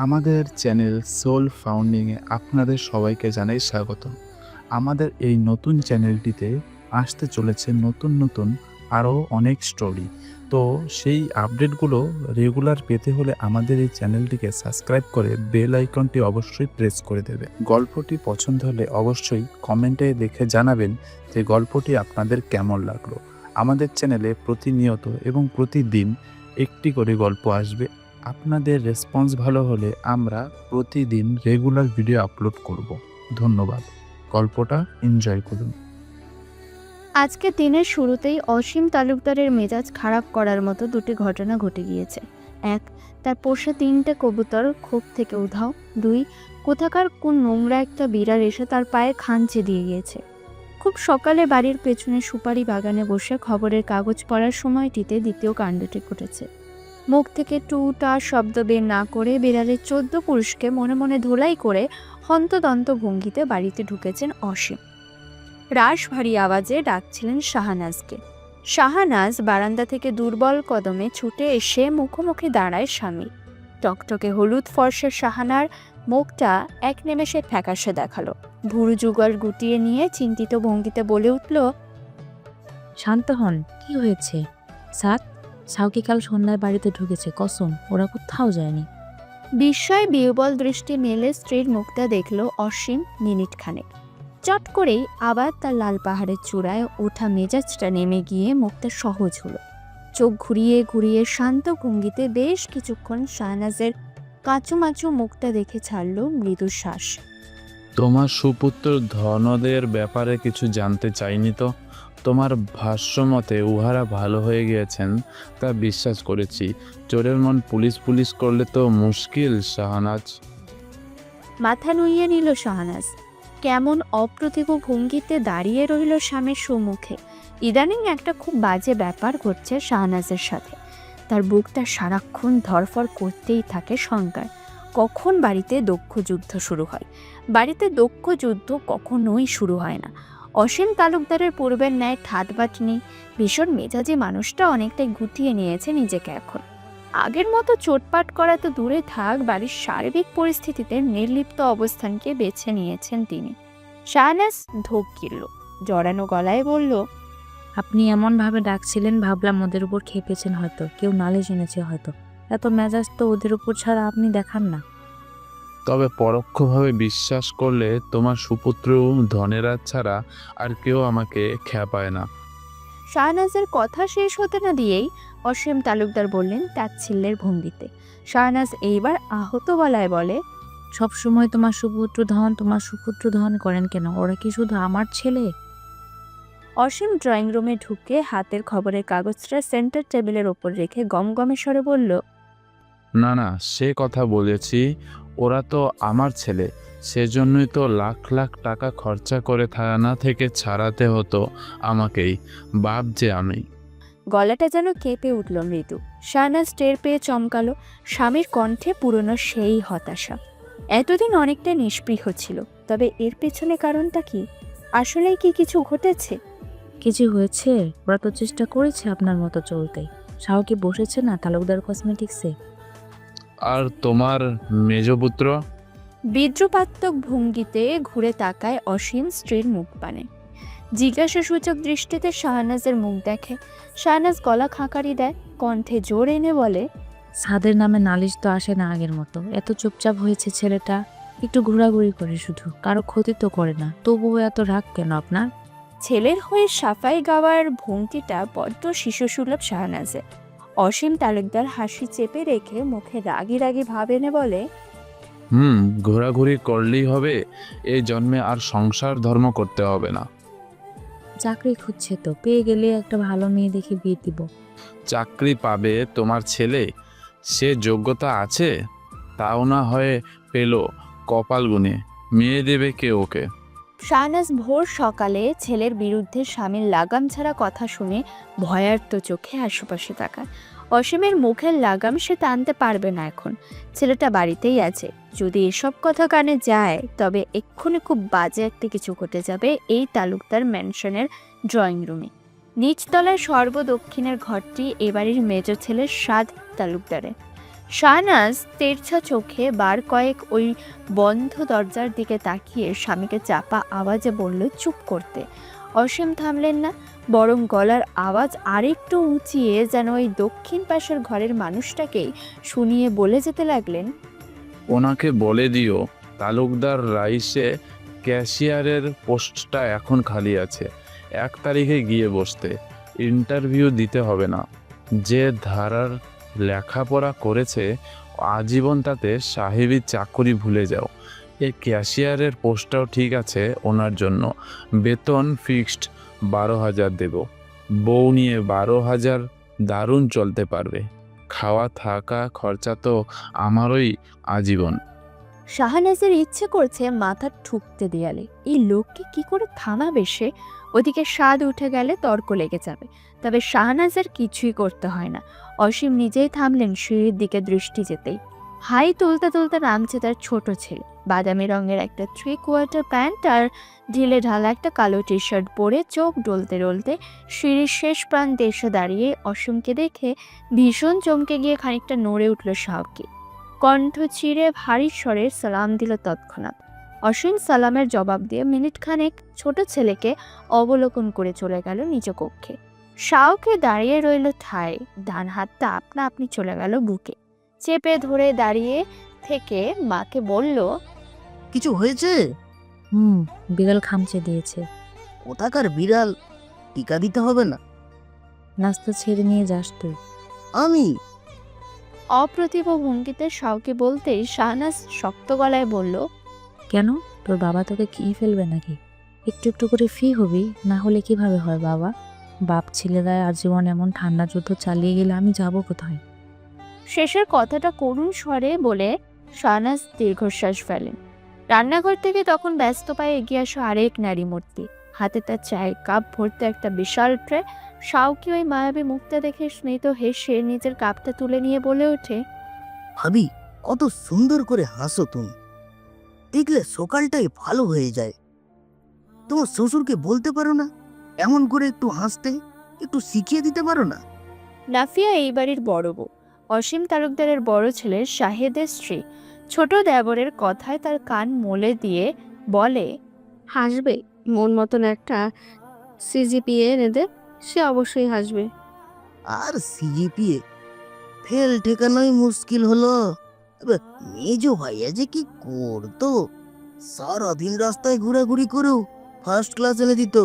আমাদের channel soul ফাউন্ডিংয়ে আপনাদের সবাইকে জানাই স্বাগত। আমাদের এই নতুন চ্যানেলটিতে আসতে চলেছে নতুন নতুন আরও অনেক স্টোরি। তো সেই আপডেটগুলো রেগুলার পেতে হলে আমাদের এই চ্যানেলটিকে সাবস্ক্রাইব করে বেল আইকনটি অবশ্যই প্রেস করে দেবে। গল্পটি পছন্দ হলে অবশ্যই কমেন্টে দেখে জানাবেন যে গল্পটি আপনাদের কেমন লাগলো। আমাদের চ্যানেলে প্রতিনিয়ত এবং প্রতিদিন একটি করে গল্প আসবে। আপনাদের রেসপন্স ভালো হলে আমরা প্রতিদিন রেগুলার ভিডিও আপলোড করব। ধন্যবাদ। গল্পটা এনজয় করুন। আজকে দিনের শুরুতেই অসীম তালুকদারের মেজাজ খারাপ করার মতো দুটি ঘটনা ঘটে গিয়েছে। এক, তার পোষা 3টে কবুতর খোপ থেকে উধাও। 2, কোথাকার কোন নোংরা একটা বিড়াল এসে তার পায়ে খাঞ্চে দিয়ে গিয়েছে। খুব সকালে বাড়ির পেছনে সুপারি বাগানে বসে খবরের কাগজ পড়ার সময়টিতে দ্বিতীয় কাণ্ডটি ঘটেছে। মুখ থেকে টুটা শব্দ বের না করে বিড়ালের 14 পুরুষকে মনে মনে ধোলাই করে হন্তদন্ত ভঙ্গিতে বাড়িতে ঢুকেছেন অসীম। রাশ ভারী আওয়াজে ডাকছিলেন শাহানাজকে। শাহানাজ বারান্দা থেকে দুর্বল কদমে ছুটে এসে মুখোমুখি দাঁড়ায় স্বামী। টকটকে হলুদ ফর্সা শাহানার মুখটা এক নিমেষে ফ্যাকাশে দেখালো। ভুরু যুগল গুটিয়ে নিয়ে চিন্তিত ভঙ্গিতে বলে উঠল, শান্ত হন, কি হয়েছে? সাউকি কাল সন্ধ্যায় বাড়িতে ঢুকেছে, কসম ওরা কোথাও যায়নি। বিস্ময় বিহ্বল দৃষ্টি মেলে স্ত্রীর মুখটা দেখল অসীম মিনিট খানেক। চট করেই আবার তার লাল পাহাড়ের চূড়ায় ওঠা মেজাজটা নেমে গিয়ে মুখটা সহজ হলো। চোখ ঘুরিয়ে ঘুরিয়ে শান্ত ভঙ্গিতে বেশ কিছুক্ষণ শাহনাজের কাঁচুমাচু মুখটা দেখে ছাড়ল মৃদু শ্বাস। তোমার সুপুত্র ধনদের ব্যাপারে কিছু জানতে চাইনি তো? তোমার ভাষ্যমতে উহারা ভালো হয়ে গিয়েছেন, তা বিশ্বাস করেছি। চোরের মন পুলিশ পুলিশ করলে তো মুশকিল শাহনাজ। মাথা নুইয়ে নিল শাহনাজ। কেমন অপ্রতিভ ভঙ্গিতে দাঁড়িয়ে রইল স্বামীর সম্মুখে। ইদানিং একটা খুব বাজে ব্যাপার ঘটছে শাহনাজের সাথে। তার বুকটা সারাক্ষণ ধরফর করতেই থাকে শঙ্কায়। কখন বাড়িতে দক্ষ যুদ্ধ শুরু হয়? বাড়িতে দক্ষ যুদ্ধ কখনোই শুরু হয় না। অসীম তালুকদারের পূর্বের ন্যায় ঠাটবাট নেই। ভীষণ মেজাজি মানুষটা অনেকটাই গুটিয়ে নিয়েছে নিজেকে এখন। আগের মতো চোটপাট করা তো দূরে থাক, বাড়ির সার্বিক পরিস্থিতিতে নির্লিপ্ত অবস্থানকে বেছে নিয়েছেন তিনি। শাহনাজ ধোপ গিলল, জড়ানো গলায় বলল, আপনি এমনভাবে ডাকছিলেন, ভাবলাম ওদের উপর খেপেছেন, হয়তো কেউ নালিশ এনেছে, হয়তো। এত মেজাজ তো ওদের উপর ছাড়া আপনি দেখান না। তবে পরোক্ষভাবে বিশ্বাস করলে তোমার সুপুত্র ধনেরা ছাড়া আর কেউ আমাকে খেপায় না। শাহনাজের কথা শেষ হতে না দিয়েই অসীম তালুকদার বললেন তাচ্ছিল্যের ভঙ্গিতে। শাহনাজ এইবার আহত গলায় বলে, সবসময় তোমার সুপুত্র ধন করেন কেন? ওরা কি শুধু আমার ছেলে? অসীম ড্রয়িং রুমে ঢুকে হাতের খবরের কাগজটা সেন্টার টেবিলের ওপর রেখে গমগমে স্বরে বলল, না না, সে কথা বলেছি, ওরা তো আমার ছেলে। সেজন্যই তো লাখ লাখ টাকা খরচা করে থানা থেকে ছাড়াতে হতো আমাকেই। বাপ যে আমি। গলাটা যেন কেঁপে উঠল মৃদু। শাহনাজ টের পেয়ে চমকালো। স্বামীর কণ্ঠে পুরনো সেই হতাশা। এতদিন অনেকটা নিষ্পৃহ ছিল, তবে এর পেছনে কারণটা কি? আসলেই কি কিছু ঘটেছে? কিছু হয়েছে? ওরা তো চেষ্টা করেছে আপনার মতো চলতে। সাউকি বসেছে না তালুকদার কসমেটিক্সে। আর তোমার মেজপুত্র? বিদ্রুপাত্মক ভঙ্গিতে ঘুরে তাকায় অসীম স্ত্রীর মুখ পানে। জিজ্ঞাসাসূচক দৃষ্টিতে শাহনাজের মুখ দেখে। শাহনাজ গলা খাঁকারি দেয়, কণ্ঠে জোর এনে বলে, সাদের নামে নালিশ তো আসে না আগের মতো। এত চুপচাপ হয়েছে ছেলেটা, একটু ঘোরাঘুরি করে শুধু, কারো ক্ষতি তো করে না, তবুও এত রাগ কেন আপনার? ছেলের হয়ে সাফাই গাওয়ার ভঙ্গিটা বড্ড শিশুসুলভ শাহনাজের। অসীম তালুকদার হাসি চেপে রেখে মুখে রাগি রাগি ভাব এনে বলে, ঘোরাঘুরি করলেই হবে? এই জন্মে আর সংসার ধর্ম করতে হবে না। চাকরি খুঁজছে তো, পেয়ে গেলে একটা ভালো মেয়ে দেখে বিয়ে দিব। চাকরি পাবে তোমার ছেলে? সে যোগ্যতা আছে? তাও না হয় পেল কপাল গুনে। মেয়ে দেবে কে ওকে? শাহনাজ ভোর সকালে ছেলের বিরুদ্ধে স্বামীর লাগাম ছাড়া কথা শুনে ভয়ার্ত চোখে আশেপাশে তাকায়। অসীমের মুখের লাগাম সে টানতে পারবে না এখন। ছেলেটা বাড়িতেই আছে। যদি এসব কথা কানে যায় তবে এক্ষুনি খুব বাজে একটা কিছু ঘটে যাবে এই তালুকদার ম্যানশনের ড্রয়িং রুমে। নিচতলায় সর্বদক্ষিণের ঘরটি এবাড়ির মেজ ছেলের সাদ তালুকদারের। শাহনাজ তেরছা চোখে বার কয়েক ওই বন্ধ দরজার দিকে তাকিয়ে স্বামীকে চাপা আওয়াজে বলল চুপ করতে। অসীম থামলেন না, বরং গলার আওয়াজ আরেকটু উঁচিয়ে যেন ওই দক্ষিণ পাশের ঘরের মানুষটাকেই শুনিয়ে বলে যেতে লাগলেন, ওনাকে বলে দিও তালুকদার রাইসে ক্যাশিয়ারের পোস্টটা এখন খালি আছে, 1 তারিখে গিয়ে বসতে। ইন্টারভিউ দিতে হবে না। যে ধারার লেখাপড়া করেছে আজীবন তাতে সাহেবী চাকরি ভুলে যাও। এই ক্যাশিয়ারের পোস্টটাও ঠিক আছে ওনার জন্য। বেতন ফিক্সড 12,000 দেব। বউ নিয়ে 12,000 দারুণ চলতে পারবে। খাওয়া থাকা খরচা তো আমারই আজীবন। শাহনাজের ইচ্ছে করছে মাথা ঠুকতে দেয়ালে। এই লোককে কি করে থামাবে সে? ওদিকে স্বাদ উঠে গেলে তর্ক লেগে যাবে। তবে শাহনাজের কিছুই করতে হয় না। অসীম নিজেই থামলেন সিঁড়ির দিকে দৃষ্টি যেতেই। হাই তুলতে তুলতে নামছে তার ছোট ছেলে। বাদামি রঙের একটা 3/4 প্যান্ট আর ঢিলে ঢালা একটা কালো টি শার্ট পরে চোখ ডলতে ডলতে সিঁড়ির শেষ প্রান্তে এসে দাঁড়িয়ে অসীমকে দেখে ভীষণ চমকে গিয়ে খানিকটা নড়ে উঠল শাহকে। কণ্ঠ চিরে ভারী স্বরে সালাম দিল তৎক্ষণাৎ। অসীম সালামের জবাব দিয়ে মিনিট খানেক ছোট ছেলেকে অবলোকন করে চলে গেল নিজ কক্ষে। শাওকে দাঁড়িয়ে রইল ঠায়, ডান হাতটা আপনা আপনি চলে গেল বুকে। চেপে ধরে দাঁড়িয়ে থেকে মাকে বলল, কিছু হয়েছে? বিড়াল খামচে দিয়েছে। কোথাকার বিড়াল? টিকা দিতে হবে না? নাস্তা ছেড়ে নিয়ে যাস তুই। আমি? অপ্রতিভ ভঙ্গিতে শাওকে বলতেই শাহনাজ শক্ত গলায় বলল, কেন, তোর বাবা তোকে খেয়ে ফেলবে নাকি? একটু একটু করে ফ্রি হবি, না হলে কিভাবে হয় বাবা? বাপ ছেলেরা আজীবন এমন ঠান্ডা যুদ্ধ চালিয়ে গেলে আমি যাব কোথায়? শেষের কথাটা করুণ স্বরে বলে শাহনাজ দীর্ঘশ্বাস ফেলেন। রান্নাঘর থেকে তখন ব্যস্ত পায়ে এগিয়ে আসা আরেক নারী মূর্তি। হাতে তার চায়ের কাপ ভর্তি একটা বিশাল ট্রে। শাওকি ওই মায়াবী মুখটা দেখে স্মিত হেসে নিজের কাপটা তুলে নিয়ে বলে ওঠে, ভাবি, কত সুন্দর করে হাসো তুমি। দেখলে সকালটাই ভালো হয়ে যায়। তোমার শ্বশুরকে বলতে পারো না এমন করে একটু হাসতে? একটু শিখিয়ে দিতে পারো না? নাফিয়া এই বাড়ির বড় বউ, অসীম তালুকদারের বড় ছেলে শাহেদের স্ত্রী। ছোট দেবরের কথায় তার কান মলে দিয়ে বলে, হাসবে, মন মতন একটা সিজিপিএ এনে দে, সে অবশ্যই হাসবে। আর সিজিপিএ ফেল ঠেকানোই মুশকিল হলো। এবার মেজো ভাইয়া যে কি করতো, সারাদিন রাস্তায় ঘোরাঘুরি করেও ফার্স্ট ক্লাস এনে দিত।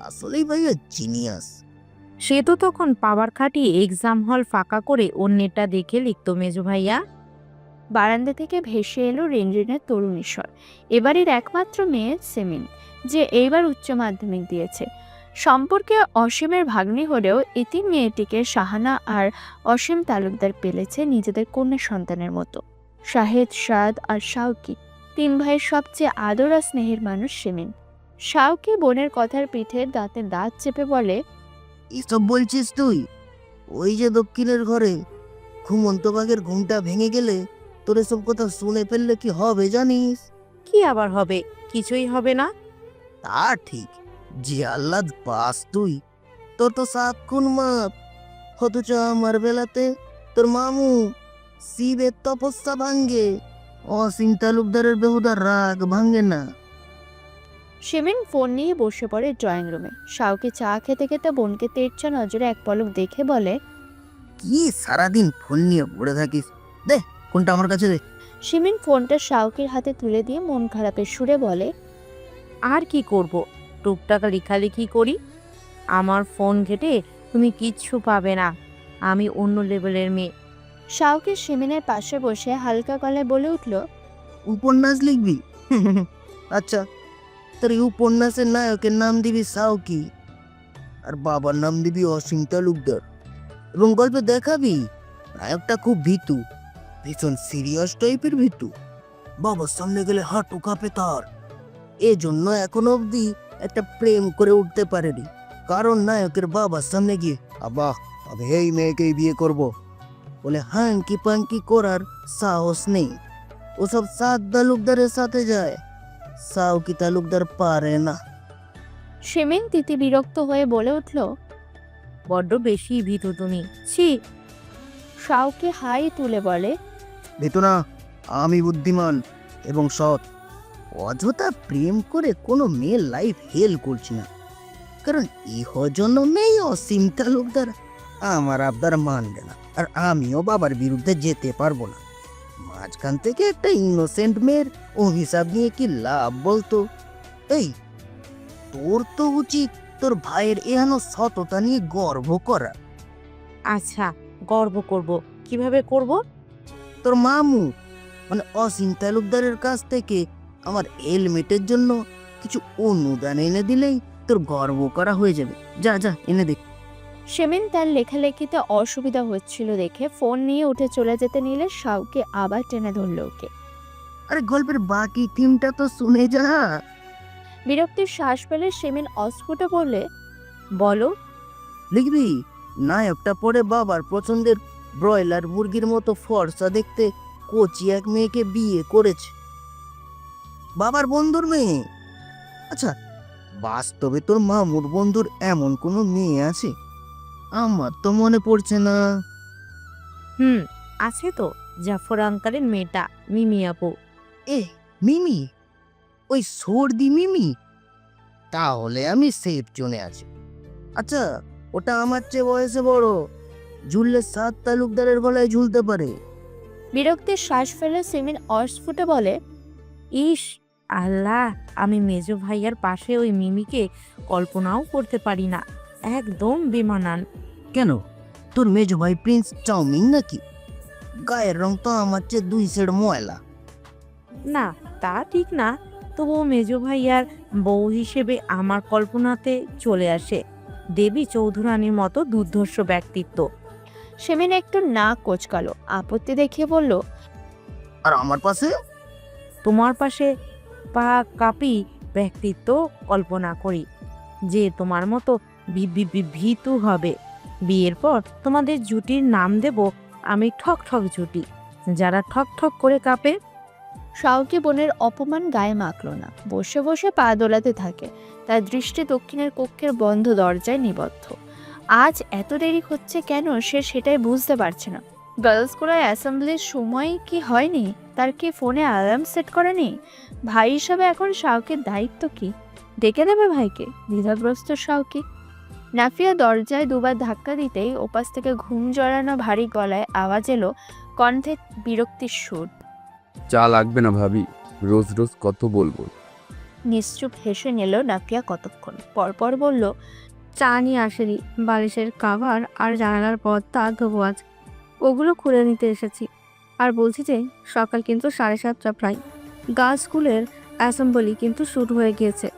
আসলেই ভাইয়া জিনিয়াস। সে তো তখন পাওয়ার খাটিয়ে এক্সাম হল ফাঁকা করে অন্যটা দেখে লিখতো মেজো ভাইয়া। বারান্দা থেকে ভেসে এলো রিনরিনের তরুণী স্বর। এবারের একমাত্র মেয়ে সেমিন, যে এইবার উচ্চ মাধ্যমিক দিয়েছে। সম্পর্কে অসীমের ভাগ্নি হলেও এতিম মেয়েটিকে শাহানা আর অসীম তালুকদার পেলেছে নিজেদের কন্যা সন্তানের মতো। শাহেদ, সাদ আর শাওকি, 3 ভাইয়ের সবচেয়ে আদর আর স্নেহের মানুষ সেমিন। শাওকি বোনের কথার পিঠে দাঁতে দাঁত চেপে বলে, এসব বলছিস তুই? ওই যে দক্ষিণের ঘরে ঘুমন্ত বাঘের ঘুমটা ভেঙে গেলে তোর এসব কথা শুনে ফেললে কি হবে জানিস? কি আবার হবে? কিছুই হবে না। তা ঠিক, যে আহ্লাদ পাস তুই, তোর তো 7 খুন মাপ। অথচ আমার বেলাতে তোর মামু শিবের তপস্যা ভাঙ্গে, অসীম তালুকদারের বেহুদার রাগ ভাঙ্গে না। সেমিন ফোন নিয়ে বসে পড়ে ড্রয়িং রুমে। শাওকি চা খেতে খেতে বোনকে তেরছা নজরে এক পলক দেখে বলে, কি সারাদিন ফোন নিয়ে পড়ে থাকিস? দে কোনটা আমার কাছে দে। শিমিন ফোনটা শাওকির হাতে তুলে দিয়ে মন খারাপের সুরে বলে, আর কি করব? টুকটাক লেখালেখি করি। আমার ফোন ঘেটে তুমি কিচ্ছু পাবে না। আমি অন্য লেভেলের মেয়ে। শাওকি শিমিনের পাশে বসে হালকা গলায় বলে উঠল, উপন্যাস লিখবি? আচ্ছা, তোর এই উপন্যাসের নায়কের নাম দিবি শাওকি, আর বাবার নাম দিবি অসীম তালুকদার। এবং গল্পে দেখাবি নায়কটা খুব ভীতু, ভীষণ সিরিয়াস টাইপের ভীতু। বাবার সামনে গেলে হাঁটু কাঁপে তার। এজন্য এখনো অবধি একটা প্রেম করে উঠতে পারেনি, কারণ নায়কের বাবার সামনে গিয়ে আব্বা আমি এই মেয়েকেই বিয়ে করব বলে হাঙ্কি পাঙ্কি করার সাহস নেই। ওসব সাদ তালুকদারের সাথে যায়, শাওকি তালুকদার পারে না। শিমিন তিতি বিরক্ত হয়ে বলে উঠল, বড্ড বেশি ভীতু তুমি। ছি। শাওকে হাই তুলে বলে, দেখো না, আমি বুদ্ধিমান এবং সৎ। অযথা প্রেম করে কোনো মেয়ের লাইফ হেল করছি না, কারণ ইহ জন্মেই অসীম তালুকদার আমার আবদার মানবে না, আর আমিও বাবার বিরুদ্ধে যেতে পারবো না। মাঝখান থেকে একটা ইনোসেন্ট মেয়ের অভিশাপ নিয়ে কি লাভ বলতো? এই, তোর তো উচিত তোর ভাইয়ের এহানো সততা নিয়ে গর্ব করা। আচ্ছা, গর্ব করব, কিভাবে করব? তোর মামু মানে অসীম তালুকদারের কাছ থেকে আমার হেলমেটের জন্য কিছু অনুদান এনে দিলেই তোর গর্ব করা হয়ে যাবে। যা যা এনে দে। সেমিন তার লেখালেখিতে অসুবিধা হচ্ছিল দেখে ফোন নিয়ে উঠে চলে যেতে নিলে শাওকে আবার টেনে ধরল ওকে। আরে গল্পের বাকি থিমটা তো শুনে যা। বিরক্তির শ্বাস ফেলে সেমিন অস্ফুট বলে, বলো। লিখবি, নায়কটা পরে বাবার পছন্দের ব্রয়লার মুরগির মতো ফর্সা দেখতে কচি এক মেয়েকে বিয়ে করেছে, বাবার বন্ধুর মেয়ে। আচ্ছা, বাস্তবে তোর মামুর বন্ধুর এমন কোনো মেয়ে আছে? আমার তো মনে পড়ছে না। আছে তো, জাফর আঙ্কালের মেয়েটা, মিমি আপু। এ, মিমি? ওই সর্দি মিমি? তাহলে আমি সেফ জোনে আছি। আচ্ছা, ওটা আমার চেয়ে বয়সে বড়, ঝুললে 7 তালুকদারের গলায় ঝুলতে পারে। বিরক্তির শ্বাস ফেলে সেমিন অস্ফুটে বলে, ইস আল্লাহ, আমি মেজো ভাইয়ার পাশে ওই মিমিকে কল্পনাও করতে পারি না, একদম বেমানান। কেন, তোর মেজো ভাই প্রিন্স চাউমিন নাকি? গায়ের রং তো আমার চেয়ে 2 সের ময়লা। না, তা ঠিক না, তবুও মেজো ভাইয়ার বউ হিসেবে আমার কল্পনাতে চলে আসে দেবী চৌধুরানীর মতো দুর্ধর্ষ ব্যক্তিত্ব। সেমিন একটু নাক কোচকালো, আপত্তি দেখিয়ে বলল, আর আমার পাশে? তোমার পাশে পা কাপি ব্যক্তিত্ব কল্পনা করি, যে তোমার মতো ভীতু হবে। বিয়ের পর তোমাদের জুটির নাম দেব আমি ঠক ঠক জুটি, যারা ঠক ঠক করে কাঁপে। শাওকি বোনের অপমান গায়ে মাখল না, বসে বসে পা দোলাতে থাকে। তার দৃষ্টি দক্ষিণের কক্ষের বন্ধ দরজায় নিবদ্ধ। আজ এত দেরি হচ্ছে কেন সে সেটাই বুঝতে পারছে না। গার্লস স্কুলের অ্যাসেম্বলির সময় কি হয়নি? তার কি ফোনে অ্যালার্ম সেট করা নেই? ভাই হিসাবে এখন শাওকের দায়িত্ব কি? ডেকে দেবে ভাইকে? দ্বিধাগ্রস্ত শাওকি। নাফিয়া দরজায় দুবার ধাক্কা দিতেই ওপাশ থেকে ঘুম জড়ানো ভারী গলায় আওয়াজ এলো, কণ্ঠে বিরক্তির সুর। চা লাগবে না ভাবি, রোজ রোজ কত বলবো। নিশ্চুপ হেসে নিল নাফিয়া কতক্ষণ, পরপর বলল, চা নিয়ে আসেনি, বালিশের কাভার আর জানালার পর্দা ধোবো আজ, ওগুলো খুলে নিতে এসেছি। আর বলছি যে সকাল কিন্তু 7:30 প্রায়, গার্লস স্কুলের অ্যাসেম্বলি কিন্তু শুরু হয়ে গিয়েছে।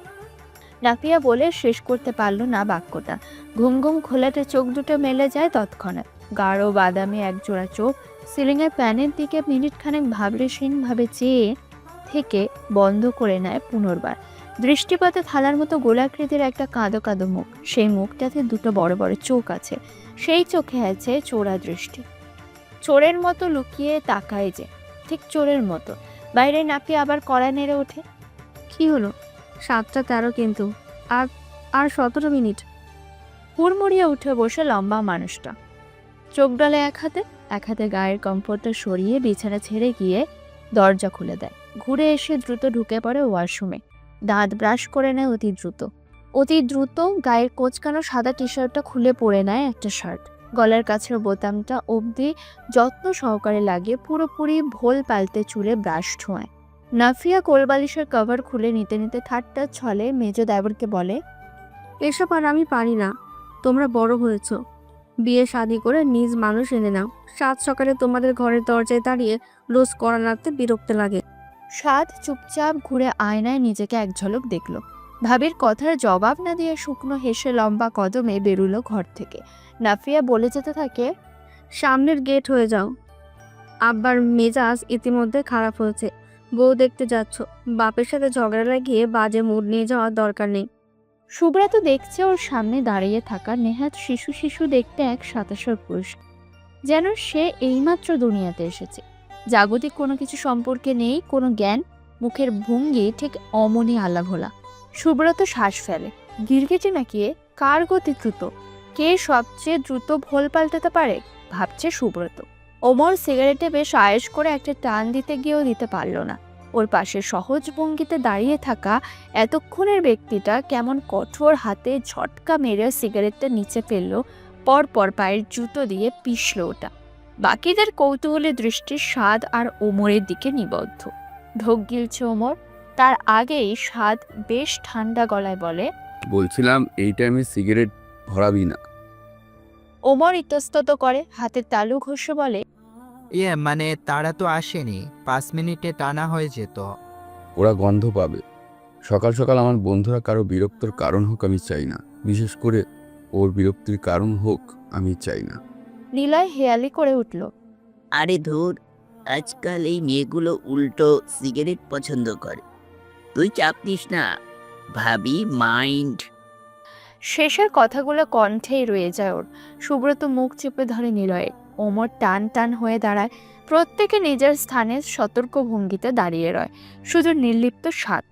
নাফিয়া বলে শেষ করতে পারল না বাক্যটা। ঘুম ঘুম খোলাটে চোখ দুটো মেলে যায় তৎক্ষণাৎ। গাঢ় বাদামি একজোড়া চোখ সিলিংয়ের প্যানের দিকে মিনিটখানেক ভাবলেশীনভাবে চেয়ে থেকে বন্ধ করে নেয় পুনর্বার। দৃষ্টিপাতে থালার মতো গোলাকৃতির একটা কাঁদো কাঁদো মুখ, সেই মুখটাতে দুটো বড় বড় চোখ আছে, সেই চোখে আছে চোরা দৃষ্টি। চোরের মতো লুকিয়ে তাকায় যে, ঠিক চোরের মতো। বাইরে নাফিয়া আবার কড়া নেড়ে ওঠে। কি হলো? 7:13 কিন্তু, আর 17 মিনিট। হুড়মুড়িয়ে উঠে বসে লম্বা মানুষটা, চোখ ডালে এক হাতে গায়ের কমফোর্টটা সরিয়ে বিছানা ছেড়ে গিয়ে দরজা খুলে দেয়। ঘুরে এসে দ্রুত ঢুকে পড়ে ওয়াশরুমে। দাঁত ব্রাশ করে নেয় অতি দ্রুত গায়ের কোচকানো সাদা টি শার্টটা খুলে পরে নেয় একটা শার্ট। গলার কাছের বোতামটা অবধি যত্ন সহকারে লাগিয়ে পুরোপুরি ভোল পাল্টে চুলে ব্রাশ ছোঁয়ায়। নাফিয়া কোলবালিশের কভার খুলে নিতে নিতে ঠাট্টার ছলে মেজো দেবরকে বলে, এসব আর আমি পারি না, তোমরা বড় হয়েছ, বিয়ে শাদি করে নিজ মানুষ এনে নাও। সাত সকালে তোমাদের ঘরের দরজায় দাঁড়িয়ে রোজ কড়া নাড়তে বিরক্ত লাগে। সাদ চুপচাপ ঘুরে আয়নায় নিজেকে এক ঝলক দেখল। ভাবির কথার জবাব না দিয়ে শুকনো হেসে লম্বা কদমে বেরুলো ঘর থেকে। নাফিয়া বলে যেতে থাকে, সামনের গেট হয়ে যাও, আব্বার মেজাজ ইতিমধ্যে খারাপ হয়েছে, বউ দেখতে যাচ্ছ, বাপের সাথে ঝগড়া লাগিয়ে বাজে মুড নিয়ে যাওয়ার দরকার নেই। শুভ্রা তো দেখছে ওর সামনে দাঁড়িয়ে থাকা নেহাত শিশু দেখতে এক 27 পুরুষ, যেন সে এইমাত্র দুনিয়াতে এসেছে। জাগতিক কোনো কিছু সম্পর্কে নেই কোনো জ্ঞান, মুখের ভঙ্গি ঠিক অমনি আলাভোলা। সুব্রত শ্বাস ফেলে। গিরগিটি নাকি এ? কার গতি দ্রুত? কে সবচেয়ে দ্রুত ভোল পাল্টাতে পারে ভাবছে সুব্রত। ওমর সিগারেটে বেশ আয়েশ করে একটা টান দিতে গিয়েও দিতে পারল না। ওর পাশে সহজ ভঙ্গিতে দাঁড়িয়ে থাকা এতক্ষণের ব্যক্তিটা কেমন কঠোর হাতে ঝটকা মেরে সিগারেটটা নিচে ফেললো, পরপর পায়ের জুতো দিয়ে পিষল ওটা। বাকিদের কৌতূহলী দৃষ্টি স্বাদ আর ওমরের দিকে নিবদ্ধ। ঢোক গিলছে ওমর। তার আগেই স্বাদ বেশ ঠান্ডা গলায় বলে, বলছিলাম এই টাইমে সিগারেট ভরাবি না। ওমর ইতস্তত করে, হাতের তালু ঘষে বলে, মানে তারা তো আসেনি, 5 মিনিটে টানা হয়ে যেত। ওরা গন্ধ পাবে। সকাল সকাল আমার বন্ধুরা কারো বিরক্তর কারণ হোক আমি চাই না, বিশেষ করে ওর বিরক্তির কারণ হোক আমি চাই না। নিলয় হেয়ালি করে উঠল, আরে ধুর, আজকাল এই মেয়েগুলো উল্টো সিগারেট পছন্দ করে। তুই চাপ নিস না, ভাবি মাইন্ড। শেষের কথাগুলো কণ্ঠেই রয়ে যায় ওর। সুব্রত মুখ চেপে ধরে নিলয়ে। ওমর টান টান হয়ে দাঁড়ায়। প্রত্যেকে নিজের স্থানে সতর্ক ভঙ্গিতে দাঁড়িয়ে রয়। শুধু নির্লিপ্ত স্বাদ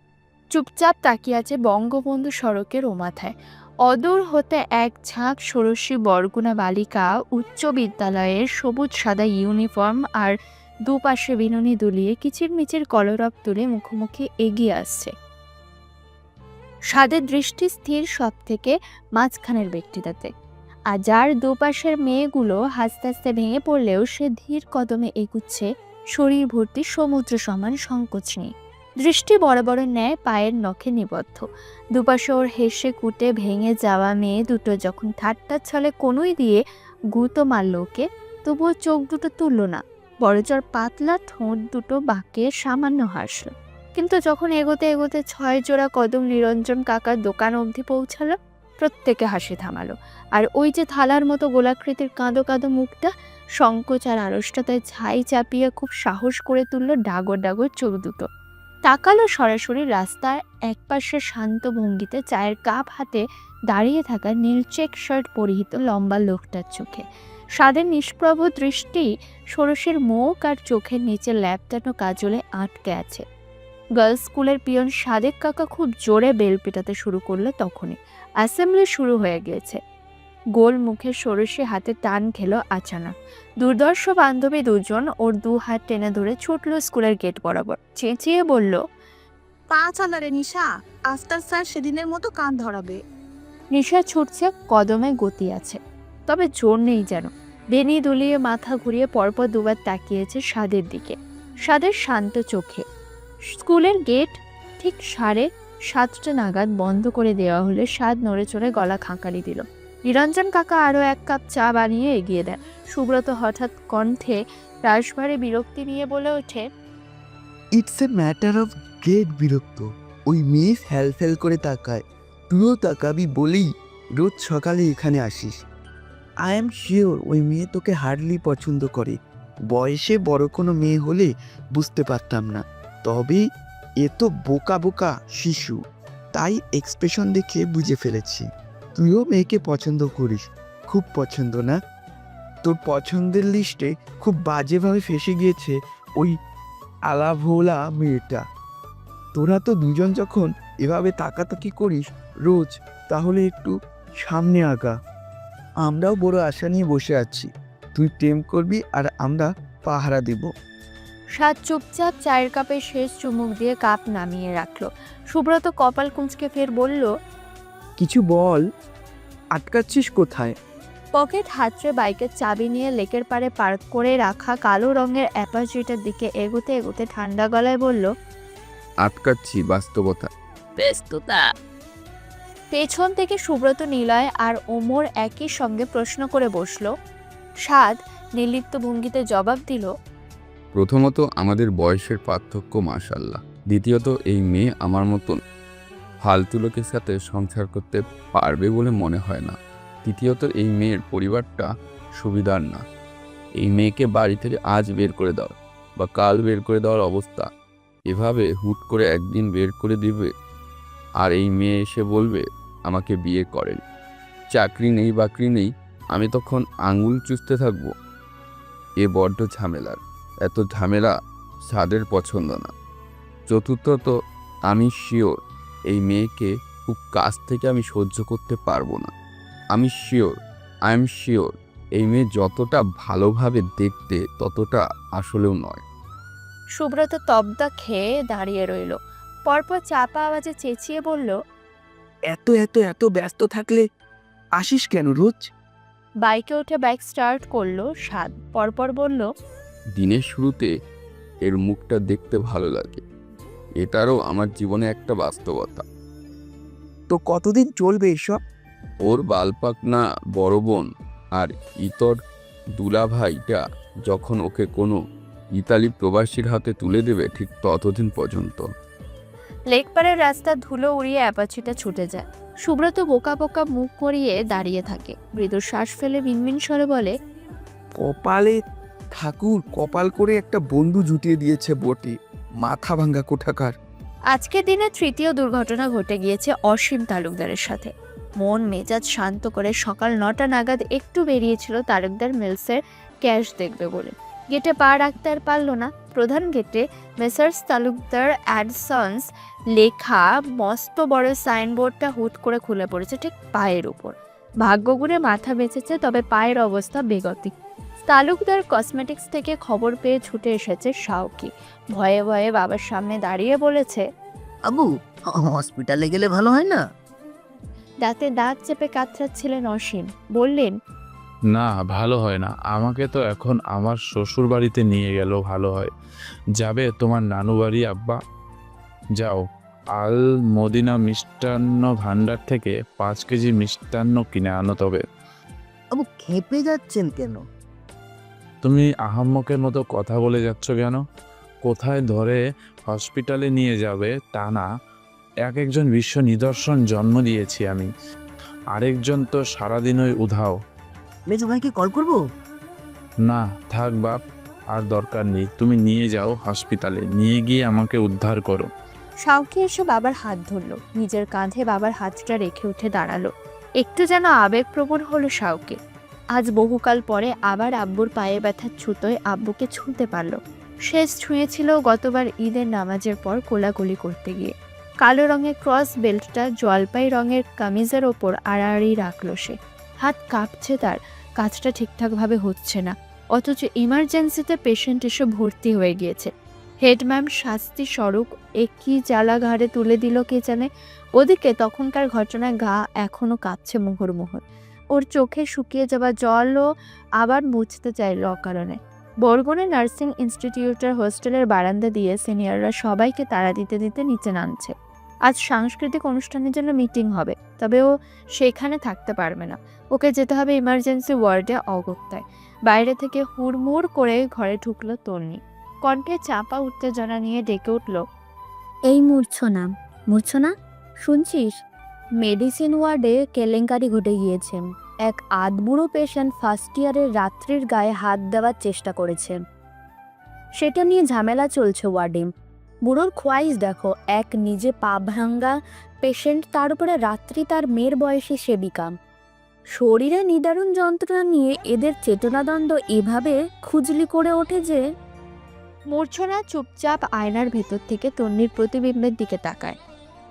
চুপচাপ তাকিয়ে আছে বঙ্গবন্ধু সড়কের ও মাথায়। অদূর হতে এক ঝাঁক ষোড়শী বরগুনা বালিকা উচ্চ বিদ্যালয়ের সবুজ সাদা ইউনিফর্ম আর দুপাশে বিনুনি দুলিয়ে কিচিরমিচির কলরব তুলে মুখোমুখি এগিয়ে আসছে। স্বাদের দৃষ্টি স্থির সব থেকে মাঝখানের ব্যক্তিটাতে। আর যার দুপাশের মেয়েগুলো হাসতে হাসতে ভেঙে পড়লেও সে ধীর কদমে এগুচ্ছে, শরীর ভর্তি সমুদ্র সমান সংকোচ নেই। দৃষ্টি বরাবর ন্যায় পায়ের নখে নিবদ্ধ। দুপাশে ওর হেসে কুটে ভেঙে যাওয়া মেয়ে দুটো যখন ঠাট্টার ছলে কোনোই দিয়ে গুঁতো মারল ওকে, তবুও চোখ দুটো তুলল না, বড়জোর পাতলা ঠোঁট দুটো বাঁকে সামান্য হাসল। কিন্তু যখন এগোতে এগোতে 6 জোড়া কদম নিরঞ্জন কাকার দোকান অবধি পৌঁছালো, প্রত্যেকে হাসি থামালো। আর ওই যে থালার মতো গোলাকৃতির কাঁদো কাঁদো মুখটা, সংকোচ আর আড়ষ্টতায় ছাই চাপিয়ে খুব সাহস করে তুলল ডাগর ডাগর চোখ দুটো। তাকালো সরাসরি রাস্তার একপাশে শান্ত ভঙ্গিতে চায়ের কাপ হাতে দাঁড়িয়ে থাকা নীল চেক শার্ট পরিহিত লম্বা লোকটার চোখে। স্বাদের নিষ্প্রভ দৃষ্টি ষোড়শীর মুখ আর চোখের নিচে ল্যাপটানো কাজলে আটকে আছে। গার্লস স্কুলের পিয়ন সাদেক কাকা খুব জোরে বেল পেটাতে শুরু করলো। তখনই অ্যাসেম্বলি শুরু হয়ে গিয়েছে। গোল মুখে ষোড়শী হাতে টান খেলো আচানক। দুর্দর্শ বান্ধবী দুজন ওর 2 হাত টেনে ধরে ছুটল স্কুলের গেট বরাবর। চেঁচিয়ে বলল, পা চালারে নিশা, আফতার স্যার সেদিনের মতো কান ধরাবে। নিশা ছুটছে, কদমে গতি আছে, তবে জোর নেই যেন। বেনি দুলিয়ে মাথা ঘুরিয়ে পরপর দুবার তাকিয়েছে স্বাদের দিকে। স্বাদের শান্ত চোখে। স্কুলের গেট ঠিক 7:30 নাগাদ বন্ধ করে দেওয়া হলে স্বাদ নড়ে চড়ে গলা খাঁকারি দিল। নিরঞ্জন কাকা আরও 1 কাপ চা বানিয়ে এগিয়ে দেন। সুব্রত হঠাৎ কণ্ঠে রাশভারে বিরক্তি নিয়ে বলে ওঠে, it's a matter of get বিরক্ত। ওই মেয়ে ফ্যাল করে তাকায়, তুইও তাকাবি বলেই রোজ সকালে এখানে আসিস। আই এম শিওর ওই মেয়ে তোকে হার্ডলি পছন্দ করে। বয়সে বড় কোনো মেয়ে হলে বুঝতে পারতাম না, তবে এ তো বোকা বোকা শিশু, তাই এক্সপ্রেশন দেখে বুঝে ফেলেছি। তুইও মেয়েকে পছন্দ করিস, খুব পছন্দ না? তোর পছন্দের লিস্টে খুব বাজেভাবে ফেসে গিয়েছে ওই আলাভোলা মেয়েটা। তোরা তো দুজন যখন এভাবে তাকাতাকি করিস রোজ, তাহলে একটু সামনে আগা। আমরাও বড় আশা নিয়ে বসে আছি, তুই প্রেম করবি আর আমরা পাহারা দেব। স্বাদ চুপচাপ চায়ের কাপে শেষ চুমুক দিয়ে কাপ নামিয়ে রাখলো। সুব্রত কপাল কুঁচকে ফের বলল, কিছু বল, আটকাচ্ছিস কোথায়? পকেট হাতড়ে বাইকের চাবি নিয়ে লেকের পাড়ে পার্ক করে রাখা কালো রঙের অ্যাপাচিটার দিকে এগোতে এগোতে ঠান্ডা গলায় বলল, আটকাচ্ছি বাস্তবতা। ব্যস্ততা। পেছন থেকে সুব্রত, নিলয় আর ওমর একই সঙ্গে প্রশ্ন করে বসলো। স্বাদ নির্লিপ্ত ভঙ্গিতে জবাব দিল, প্রথমত আমাদের বয়সের পার্থক্য মাশাল্লাহ। দ্বিতীয়ত এই মেয়ে আমার মতন ফালতু লোকের সাথে সংসার করতে পারবে বলে মনে হয় না। তৃতীয়ত এই মেয়ের পরিবারটা সুবিধার না। এই মেয়েকে বাড়ি থেকে আজ বের করে দাও বা কাল বের করে দেওয়ার অবস্থা। এভাবে হুট করে একদিন বের করে দিবে আর এই মেয়ে এসে বলবে আমাকে বিয়ে করেন। চাকরি নেই বাকরি নেই, আমি তখন আঙুল চুষতে থাকবো। এ বড্ড ঝামেলার। এত ঝামেলা স্বাদের পছন্দ না। চতুর্থত আমি শিওর এই মেয়েকে খুব কাছ থেকে আমি সহ্য করতে পারবো না। আমি শিওর, আই এম শিওর এই মেয়ে যতটা ভালোভাবে দেখতে ততটা আসলেও নয়। সুব্রত তবদা খেয়ে দাঁড়িয়ে রইল। পরপর চাপা আওয়াজে চেঁচিয়ে বলল, এত এত এত ব্যস্ত থাকলে আসিস কেন রোজ? বাইকে উঠে বাইক স্টার্ট করলো সাদ। পরপর বলল, দিনের শুরুতে এর মুখটা দেখতে ভালো লাগে, এটারও আমার জীবনে একটা বাস্তবতা। তো কতদিন চলবে এসব? ওর বালপাকনা বড় বোন আর ইতর দুলাভাইটা যখন ওকে কোনো ইতালি প্রবাসীর হাতে তুলে দেবে ঠিক ততদিন পর্যন্ত। লেকপাড়ের রাস্তার ধুলো উড়িয়ে অ্যাপাচিটা ছুটে যায়। সুব্রত বোকা বোকা মুখ করিয়ে দাঁড়িয়ে থাকে। মৃদু শ্বাস ফেলে মিনমিন স্বরে বলে, কপালে ঠাকুর কপাল করে একটা বন্ধু জুটিয়ে দিয়েছে বটে, মাথা ভাঙ্গা কোঠাকার। আজকের দিনে তৃতীয় দুর্ঘটনা ঘটে গিয়েছে অসীম তালুকদারের সাথে। মন মেজাজ শান্ত করে সকাল 9টা নাগাদ একটু বেরিয়েছিল তালুকদার মিলসের ক্যাশ দেখবে বলে। গেটে পা রাখতে আর পারল না। প্রধান গেটে মেসার্স তালুকদার অ্যান্ড সন্স লেখা মস্ত বড় সাইনবোর্ডটা হুট করে খুলে পড়েছে ঠিক পায়ের উপর। ভাগ্য ঘুরে মাথা বেঁচেছে, তবে পায়ের অবস্থা বেগতিক। তালুকদার কসমেটিক্স থেকে খবর পেয়ে ছুটে এসেছে শাওকি। ভয়ে ভয়ে বাবার সামনে দাঁড়িয়ে বলেছে, আবু, হসপিটালে গেলে ভালো হয় না? দাঁতে দাঁত চেপে কাতরাচ্ছিলেন অসীম। বললেন, না, ভালো হয় না। আমাকে তো এখন আমার শ্বশুর বাড়িতে নিয়ে গেল ভালো হয়। যাবে তোমার নানু বাড়ি আব্বা? যাও, আল মদিনা মিষ্টান্ন ভাণ্ডার থেকে 5 কেজি মিষ্টান্ন কিনে আনো। তবে আবু খেপে যাচ্ছেন কেন? তুমি আহাম্মকের মতো কথা বলে যাচ্ছ কেন? কোথায় ধরে হসপিটালে নিয়ে যাবে তা না, একজন বিশ্ব নিদর্শন জন্ম দিয়েছি আমি, আরেকজন তো সারাদিনই উধাও। মেজো ভাইকে কল করবো? না থাক বাপ, আর দরকার নেই। তুমি নিয়ে যাও হসপিটালে, নিয়ে গিয়ে আমাকে উদ্ধার করো। শাওকি এসে বাবার হাত ধরল, নিজের কাঁধে বাবার হাতটা রেখে উঠে দাঁড়ালো। একটু যেন আবেগপ্রবণ হলো শাওকি। আজ বহুকাল পরে আবার আব্বুর পায়ে ব্যথার ছুতোয় আব্বুকে ছুঁতে পারল। শেষ ছুঁয়েছিল গতবার ঈদের নামাজের পর কোলাকুলি করতে গিয়ে। কালো রঙের ক্রস বেল্টটা জলপাই রঙের কামিজের ওপর আড়াআড়ি রাখলো সে। হাত কাঁপছে তার, কাজটা ঠিকঠাকভাবে হচ্ছে না, অথচ ইমার্জেন্সিতে পেশেন্ট এসে ভর্তি হয়ে গিয়েছে। হেডম্যাম শাস্তি স্বরূপ একই জ্বালা ঘাড়ে তুলে দিল কে জানে। ওদিকে তখনকার ঘটনায় গা এখনো কাঁপছে মোহর মোহর। ওর চোখে শুকিয়ে যাওয়া জলও আবার মুছতে চাইল অকারণে। বরগুনে নার্সিং ইনস্টিটিউটের হোস্টেলের বারান্দা দিয়ে সিনিয়ররা সবাইকে তাড়া দিতে দিতে নিচে নামছে। আজ সাংস্কৃতিক অনুষ্ঠানের জন্য মিটিং হবে, তবে ও সেখানে থাকতে পারবে না। ওকে যেতে হবে ইমার্জেন্সি ওয়ার্ডে অগত্যায়। বাইরে থেকে হুড়মুড় করে ঘরে ঢুকলো তন্নি। কণ্ঠে চাপা উত্তেজনা নিয়ে ডেকে উঠল, এই মূর্ছনা মূর্ছনা শুনছিস? মেডিসিন ওয়ার্ডে কেলেঙ্কারি ঘটে গিয়েছে। এক আধবুড়ো পেশেন্ট ফার্স্ট ইয়ারের রাত্রির গায়ে হাত দেওয়ার চেষ্টা করেছে। সেটা নিয়ে ঝামেলা চলছে ওয়ার্ডে। বুড়োর খোয়াইশ দেখো, এক নিজে পা ভাঙ্গা পেশেন্ট, তার উপরে রাত্রি তার মেয়ের বয়সী সেবিকা। শরীরে নিদারুণ যন্ত্রণা নিয়ে এদের চেতনাদণ্ড এভাবে খুজলি করে ওঠে যে মূর্ছনা চুপচাপ আয়নার ভেতর থেকে তন্নির প্রতিবিম্বের দিকে তাকায়।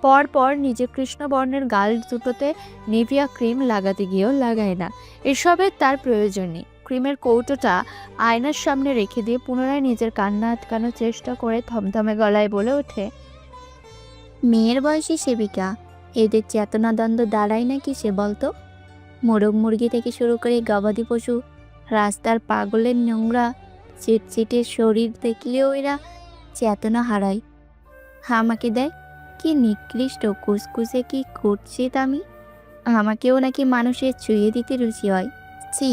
পরপর নিজে কৃষ্ণবর্ণের গাল দুটোতে নিভিয়া ক্রিম লাগাতে গিয়েও লাগায় না। এসবের তার প্রয়োজন নেই। ক্রিমের কৌটোটা আয়নার সামনে রেখে দিয়ে পুনরায় নিজের কান্না আটকানোর চেষ্টা করে থমথমে গলায় বলে ওঠে, মেয়ের বয়সী সেবিকা, এদের চেতনাদ্বন্দ্ব দাঁড়ায় নাকি সে বলতো? মোরগ মুরগি থেকে শুরু করে গবাদি পশু, রাস্তার পাগলের নোংরা চিটচিটে শরীর দেখলেও এরা চেতনা হারায়। আমাকে দেখ কি নিকৃষ্ট কুসকুসে কি করছি আমি। আমাকেও নাকি মানুষের ছুঁয়ে দিতে রুচি হয়। ছি!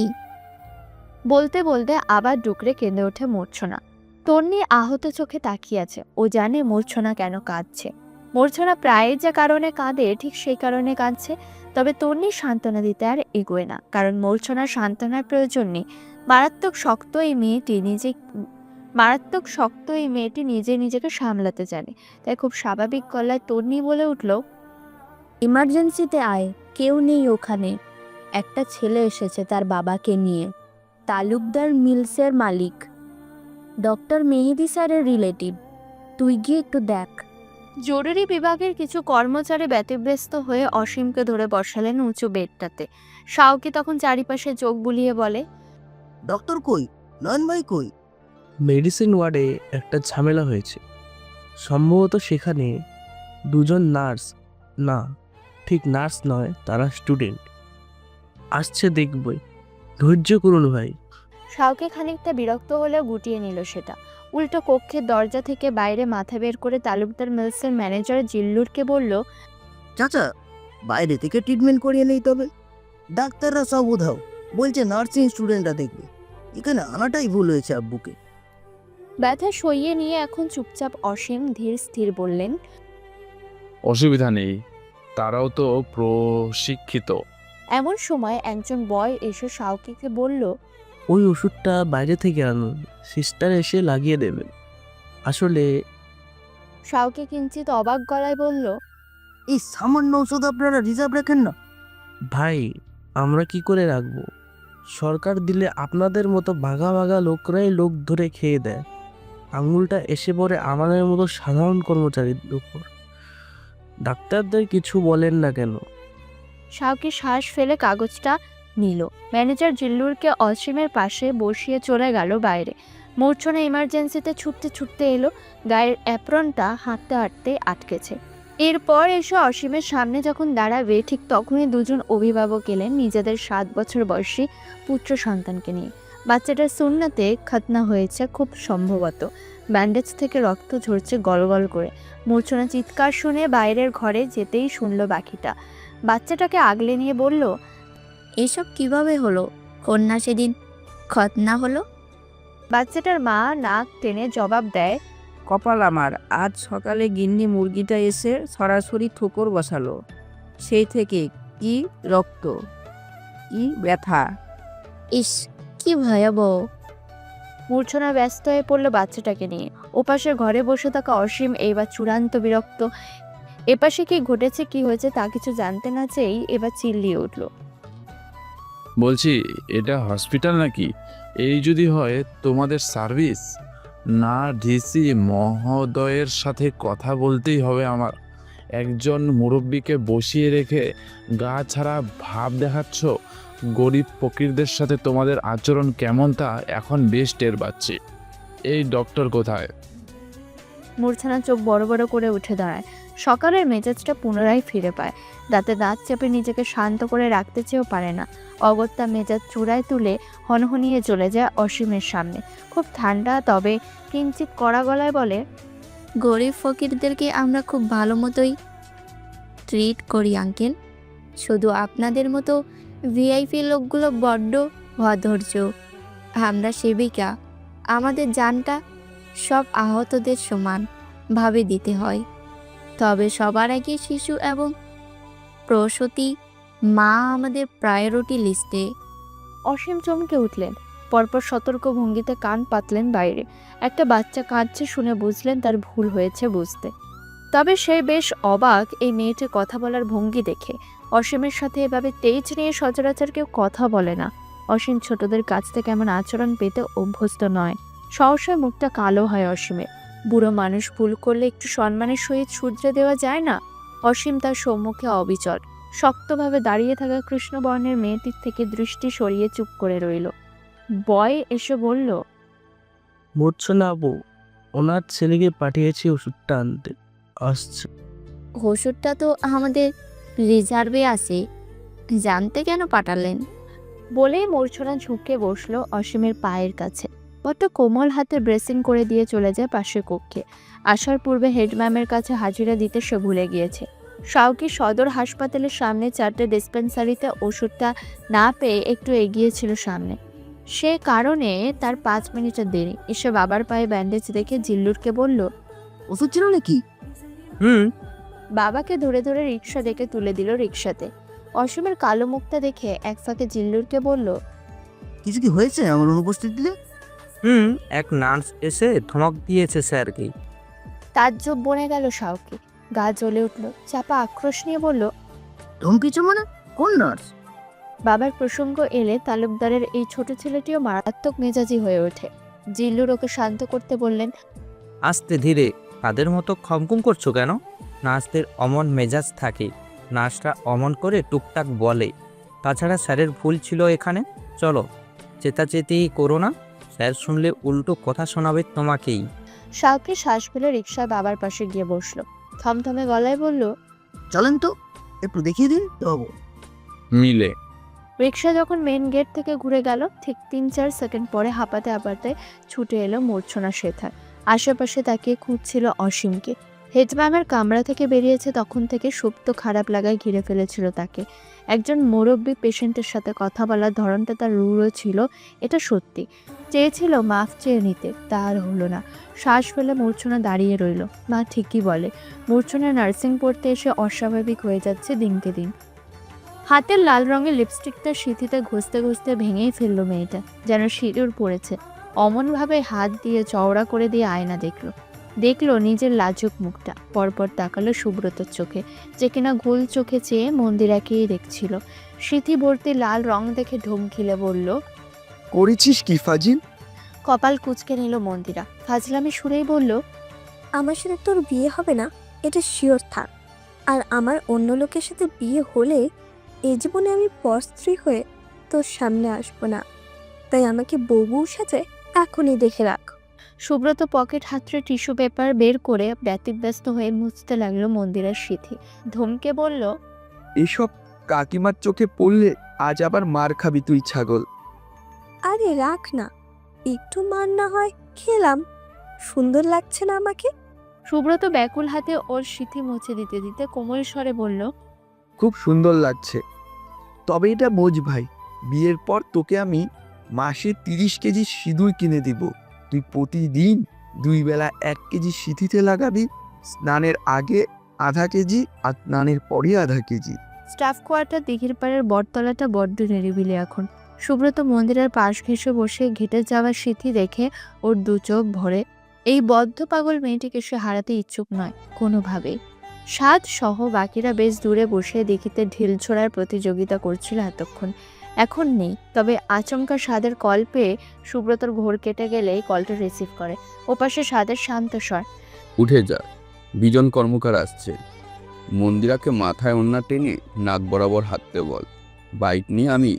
বলতে বলতে আবার ডুকরে কেঁদে ওঠে মূর্ছনা। তন্নি আহত চোখে তাকিয়ে আছে। ও জানে মূর্ছনা কেন কাঁদছে। মূর্ছনা প্রায় যে কারণে কাঁদে ঠিক সেই কারণে কাঁদছে। তবে তন্নি সান্ত্বনা দিতে আর এগোয় না, কারণ মূর্ছনার সান্ত্বনার প্রয়োজন নেই। মারাত্মক শক্ত এই মেয়েটি নিজে নিজেকে সামলাতে জানে। তাই খুব স্বাভাবিক গলায় তন্নি বলে উঠল, ইমার্জেন্সিতে আয়, কেউ নেই ওখানে। একটা ছেলে এসেছে তার বাবাকে নিয়ে, তালুকদার মিলসের মালিক, ডক্টর মেহেদি স্যারের রিলেটিভ। তুই গিয়ে একটু দেখ। জরুরি বিভাগের কিছু কর্মচারী ব্যতিব্যস্ত হয়ে অসীমকে ধরে বসালেন উঁচু বেডটাতে। শাওকি তখন চারিপাশে চোখ বুলিয়ে বলে, ডক্টর কই? নয়ন ভাই কই? মেডিসিন ওয়ার্ডে একটা ঝামেলা হয়েছে। সম্ভবত সেখানে দুজন নার্স, না ঠিক নার্স নয়, তারা স্টুডেন্ট আসছে, দেখবই, ধৈর্য করুন ভাই। শাওকে খানিকটা বিরক্ত হলেও গুটিয়ে নিল সেটা। উল্টো কক্ষের দরজা থেকে বাইরে মাথা বের করে তালুকদার মিলসের ম্যানেজার জিল্লুরকে বলল, চাচা, বাইরে থেকে ট্রিটমেন্ট করিয়ে নেই তবে। ডাক্তাররা সব উধাও, বলছে নার্সিং স্টুডেন্টরা দেখবে। এখানে আনাটাই ভুল হয়েছে আব্বুকে। ব্যথা সইয়ে নিয়ে এখন চুপচাপ অসীম ধীর স্থির বললেন, অসুবিধা নেই, তারাও তো প্রশিক্ষিত। এমন সময় একজন বয় এসে শাওকিকে বলল, ওই ওষুধটা বাইরে থেকে আনুন, সিস্টার এসে লাগিয়ে দেবেন। আসলে শাওকি কিঞ্চিত অবাক গলায় বলল, এই সামান্য ওষুধ আপনারা রিজার্ভ রাখেন না? ভাই, আমরা কি করে রাখবো? সরকার দিলে আপনাদের মতো ভাগা ভাগা লোকরাই লোক ধরে খেয়ে দেয়। আঙুলটা এসে পড়ে আমাদের মতো সাধারণ কর্মচারীর উপর। ডাক্তারদের কিছু বলেন না কেন? শাওকি শ্বাস ফেলে কাগজটা নিল। ম্যানেজার জিল্লুরকে অসীমের পাশে বসিয়ে চলে গেল বাইরে। মূর্ছনা ইমার্জেন্সিতে ছুটতে ছুটতে এলো, গায়ের অ্যাপ্রনটা হাঁটতে হাঁটতে আটকেছে। এরপর এসে অসীমের সামনে যখন দাঁড়াবে, ঠিক তখনই দুজন অভিভাবক এলেন নিজেদের 7 বছর বয়সী পুত্র সন্তানকে নিয়ে। বাচ্চাটার সুন্নাতে খতনা হয়েছে খুব সম্ভবত। ব্যান্ডেজ থেকে রক্ত ঝরছে গলগল করে। মূর্ছনা চিৎকার শুনে বাইরের ঘরে যেতেই শুনল বাকিটা। বাচ্চাটাকে আগলে নিয়ে বলল, এসব কিভাবে হলো? কন্যা সেদিন খতনা হলো। বাচ্চাটার মা নাক টেনে জবাব দেয়, কপাল আমার, আজ সকালে গিন্নি মুরগিটা এসে সরাসরি ঠোকর বসালো। সেই থেকে কি রক্ত, কি ব্যথা। ইস, কি ভয়াবহ। মূর্ছনা ব্যস্ত হয়ে পড়ল বাচ্চাটাকে নিয়ে। ওপাশের ঘরে বসে থাকা অসীম এইবার চূড়ান্ত বিরক্ত। এপাশে কি ঘটেছে, কি হয়েছে তা কিছু জানতে না চেয়েই এবার চিল্লিয়ে উঠল, বলছি, এটা হসপিটাল নাকি? এই যদি হয় তোমাদের সার্ভিস না, ডিসি মহোদয়ের সাথে কথা বলতেই হবে আমার। একজন মুরব্বীকে বসিয়ে রেখে গা ছাড়া ভাব দেখাচ্ছ। গরিব ফকিরদের সাথে তোমাদের আচরণ কেমন তা এখন বেশ টের পাচ্ছি। এই ডক্টর কোথায়? মূর্ছনা চোখ বড় বড় করে উঠে দাঁড়ায়। সকালের মেজাজটা পুনরায় ফিরে পায়। দাঁতে দাঁত চেপে নিজেকে শান্ত করে রাখতে চেয়েও পারে না। অগত্যা মেজাজ চূড়ায় তুলে হনহনিয়ে চলে যায় অসীমের সামনে। খুব ঠান্ডা তবে কিঞ্চিত কড়া গলায় বলে, গরিব ফকিরদেরকে আমরা খুব ভালো মতোই ট্রিট করি আঙ্কেল। শুধু আপনাদের মতো ভিআইপি লোকগুলো বড্ড অধৈর্য। আমরা সেবিকা, আমাদের জানটা সব আহতদের সমান ভাবে দিতে হয়। তবে সবার আগে শিশু এবং প্রসূতি মা আমাদের প্রায়োরিটি লিস্টে। অসীম চমকে উঠলেন। পরপর সতর্ক ভঙ্গিতে কান পাতলেন বাইরে। একটা বাচ্চা কাঁদছে শুনে বুঝলেন তার ভুল হয়েছে বুঝতে। তবে সে বেশ অবাক এই মেয়েটির কথা বলার ভঙ্গি দেখে। অসীমের সাথে এভাবে তেজ নিয়ে সচরাচর কেউ কথা বলে না। অসীম ছোটদের কাছ থেকে এমন আচরণ পেতে অভ্যস্ত নয়। সহসা মুখটা কালো হয় অসীমের। বুড়ো মানুষ ভুল করলে একটু সম্মানের সহিত শুধরে দেওয়া যায় না? অসীম তার সম্মুখে অবিচল। শক্তভাবে দাঁড়িয়ে থাকা কৃষ্ণবর্ণের মেয়েটির থেকে দৃষ্টি সরিয়ে চুপ করে রইল। বয় এসে বলল, মূর্ছনা আপু, ওনার ছেলেকে পাঠিয়েছি ওষুধটা আনতে, আসছে। ওষুধটা তো আমাদের রিজার্ভে আছে, জানতে কেন পাঠালেন? বলেই মূর্ছনা ঝুঁকে বসলো অসীমের পায়ের কাছে। বড্ড কোমল হাতে ড্রেসিং করে দিয়ে চলে যায় পাশের কক্ষে। আসার পূর্বে হেডম্যামের কাছে হাজিরা দিতে সে ভুলে গিয়েছে। শাওকি সদর হাসপাতালের সামনে 4টে ডিসপেন্সারিতে ওষুধটা না পেয়ে একটু এগিয়েছিল সামনে। সে কারণে তার 5 মিনিটের দেরি। এসে বাবার পায়ে ব্যান্ডেজ দেখে জিল্লুরকে বলল, ওষুধ ছিল নাকি? বাবাকে ধরে ধরে রিক্সা ডেকে তুলে দিল রিক্সাতে। অসীমের কালো মুখটা দেখে এক ফাঁকে জিল্লুরকে বলল, কিছু কি হয়েছে আমার অনুপস্থিতিতে? এক নার্স এসে ধমক দিয়েছে স্যারকে। তাজ্জব বনে গেল শাওকি। গা জ্বলে উঠল। চাপা আক্রোশ নিয়ে বলল, ধমকিছ মানে? কোন নার্স? বাবার প্রসঙ্গ এলে তালুকদারের এই ছোট ছেলেটিও মারাত্মক মেজাজি হয়ে ওঠে। জিল্লুর ওকে শান্ত করতে বললেন, আস্তে ধীরে, তাদের মতো খমখম করছো কেন? নার্সদের অমন মেজাজ থাকে, নার্সরা অমন করে টুকটাক বলে। তাছাড়া স্যারের ভুল ছিল এখানে। চলো, চেতাচেতি করো না, স্যার শুনলে উল্টো কথা শোনাবে তোমাকেই। শাওকে শ্বাস ফেলে রিক্সায় বাবার পাশে গিয়ে বসলো। থমথমে গলায় বলল, চলেন তো, একটু দেখিয়ে দিন তবু। মিলে রিক্সা যখন মেন গেট থেকে ঘুরে গেল, ঠিক 3-4 সেকেন্ড পরে হাঁপাতে হাঁপাতে ছুটে এলো মূর্ছনা শেথার। আশেপাশে তাকিয়ে খুঁজছিল অসীমকে। হেডম্যামের কামরা থেকে বেরিয়েছে তখন থেকে সুপ্ত খারাপ লাগায় ঘিরে ফেলেছিল তাকে। একজন মুরব্বী পেশেন্টের সাথে কথা বলার ধরনটা তার রূঢ় ছিল, এটা সত্যি। চেয়েছিল মাফ চেয়ে নিতে, তা আর হলো না। শ্বাস ফেলে মূর্ছনা দাঁড়িয়ে রইল। মা ঠিকই বলে, মূর্ছনা নার্সিং পড়তে এসে অস্বাভাবিক হয়ে যাচ্ছে দিনকে দিন। হাতের লাল রঙের লিপস্টিকটা সিঁথিতে ঘষতে ঘষতে ভেঙেই ফেললো মেয়েটা, যেন সিঁদুর পড়েছে। অমনভাবে হাত দিয়ে চওড়া করে দিয়ে আয়না দেখলো নিজের লাজুক মুখটা। পরপর তাকালো সুব্রতর চোখে, যে কিনা গোল চোখে চেয়ে মন্দিরাকেই দেখছিল। সিঁথি ভর্তি লাল রং দেখে ঢোক গিলে বলল, করেছিস কি ফাজিল? কপাল কুঁচকে নিল মন্দিরা। ফাজলামি সুরেই বলল, আমার সাথে তোর বিয়ে হবে না, এটা শিওর থাক। আর আমার অন্য লোকের সাথে বিয়ে হলে এই জীবনে আমি পরস্ত্রী হয়ে তোর সামনে আসবো না। তাই আমাকে বউ সাজে এখনই দেখে রাখ। সুব্রত পকেট হাতড়ে টিস্যু পেপার বের করে ব্যতিব্যস্ত হয়ে মুছতে লাগলো মন্দিরের সিঁথি। ধমকে বলল, এসব কাকিমার চোখে পড়লে আজ আবার মার খাবি তুই, ছাগল। আরে রাখ না, একটু মার না হয় খেলাম। সুন্দর লাগছে না আমাকে? সুব্রত ব্যাকুল হাতে ওর সিঁথি মুছে দিতে দিতে কোমল স্বরে বলল, খুব সুন্দর লাগছে। তবে এটা বোঝ ভাই, বিয়ের পর তোকে আমি মাসে 30 কেজি সিঁদুর কিনে দিব। তুই প্রতিদিন 2 বেলা 1 কেজি সিঁথিতে লাগাবি। স্নানের আগে আধা কেজি আর স্নানের পরে আধা কেজি। স্টাফ কোয়ার্টার দিঘির পাড়ের বটতলাটা বড্ড নিরিবিলি এখন। সুব্রত মন্দিরের পাশ ঘেঁষে বসে ঘেটে যাওয়া সিঁথি দেখে ওর দু চোখ ভরে। এই বদ্ধ পাগল মেয়েটিকে সে হারাতে ইচ্ছুক নয় কোনোভাবেই। সাদ সহ বাকিরা বেশ দূরে বসে দিঘিতে ঢিল ছোড়ার প্রতিযোগিতা করছিল এতক্ষণ। এখন নেই, তবে আচমকা সাদের কল পেয়ে সুব্রতর ঘোর কেটে গেলেই কলটা রিসিভ করে। ওপাশে সাদের শান্ত স্বর, উঠে যা, বিজন কর্মকার আসছে। মন্দিরাকে মাথায় ওন্না টেনে নাক বরাবর হাঁটতে বল। বাইক নিয়ে আমি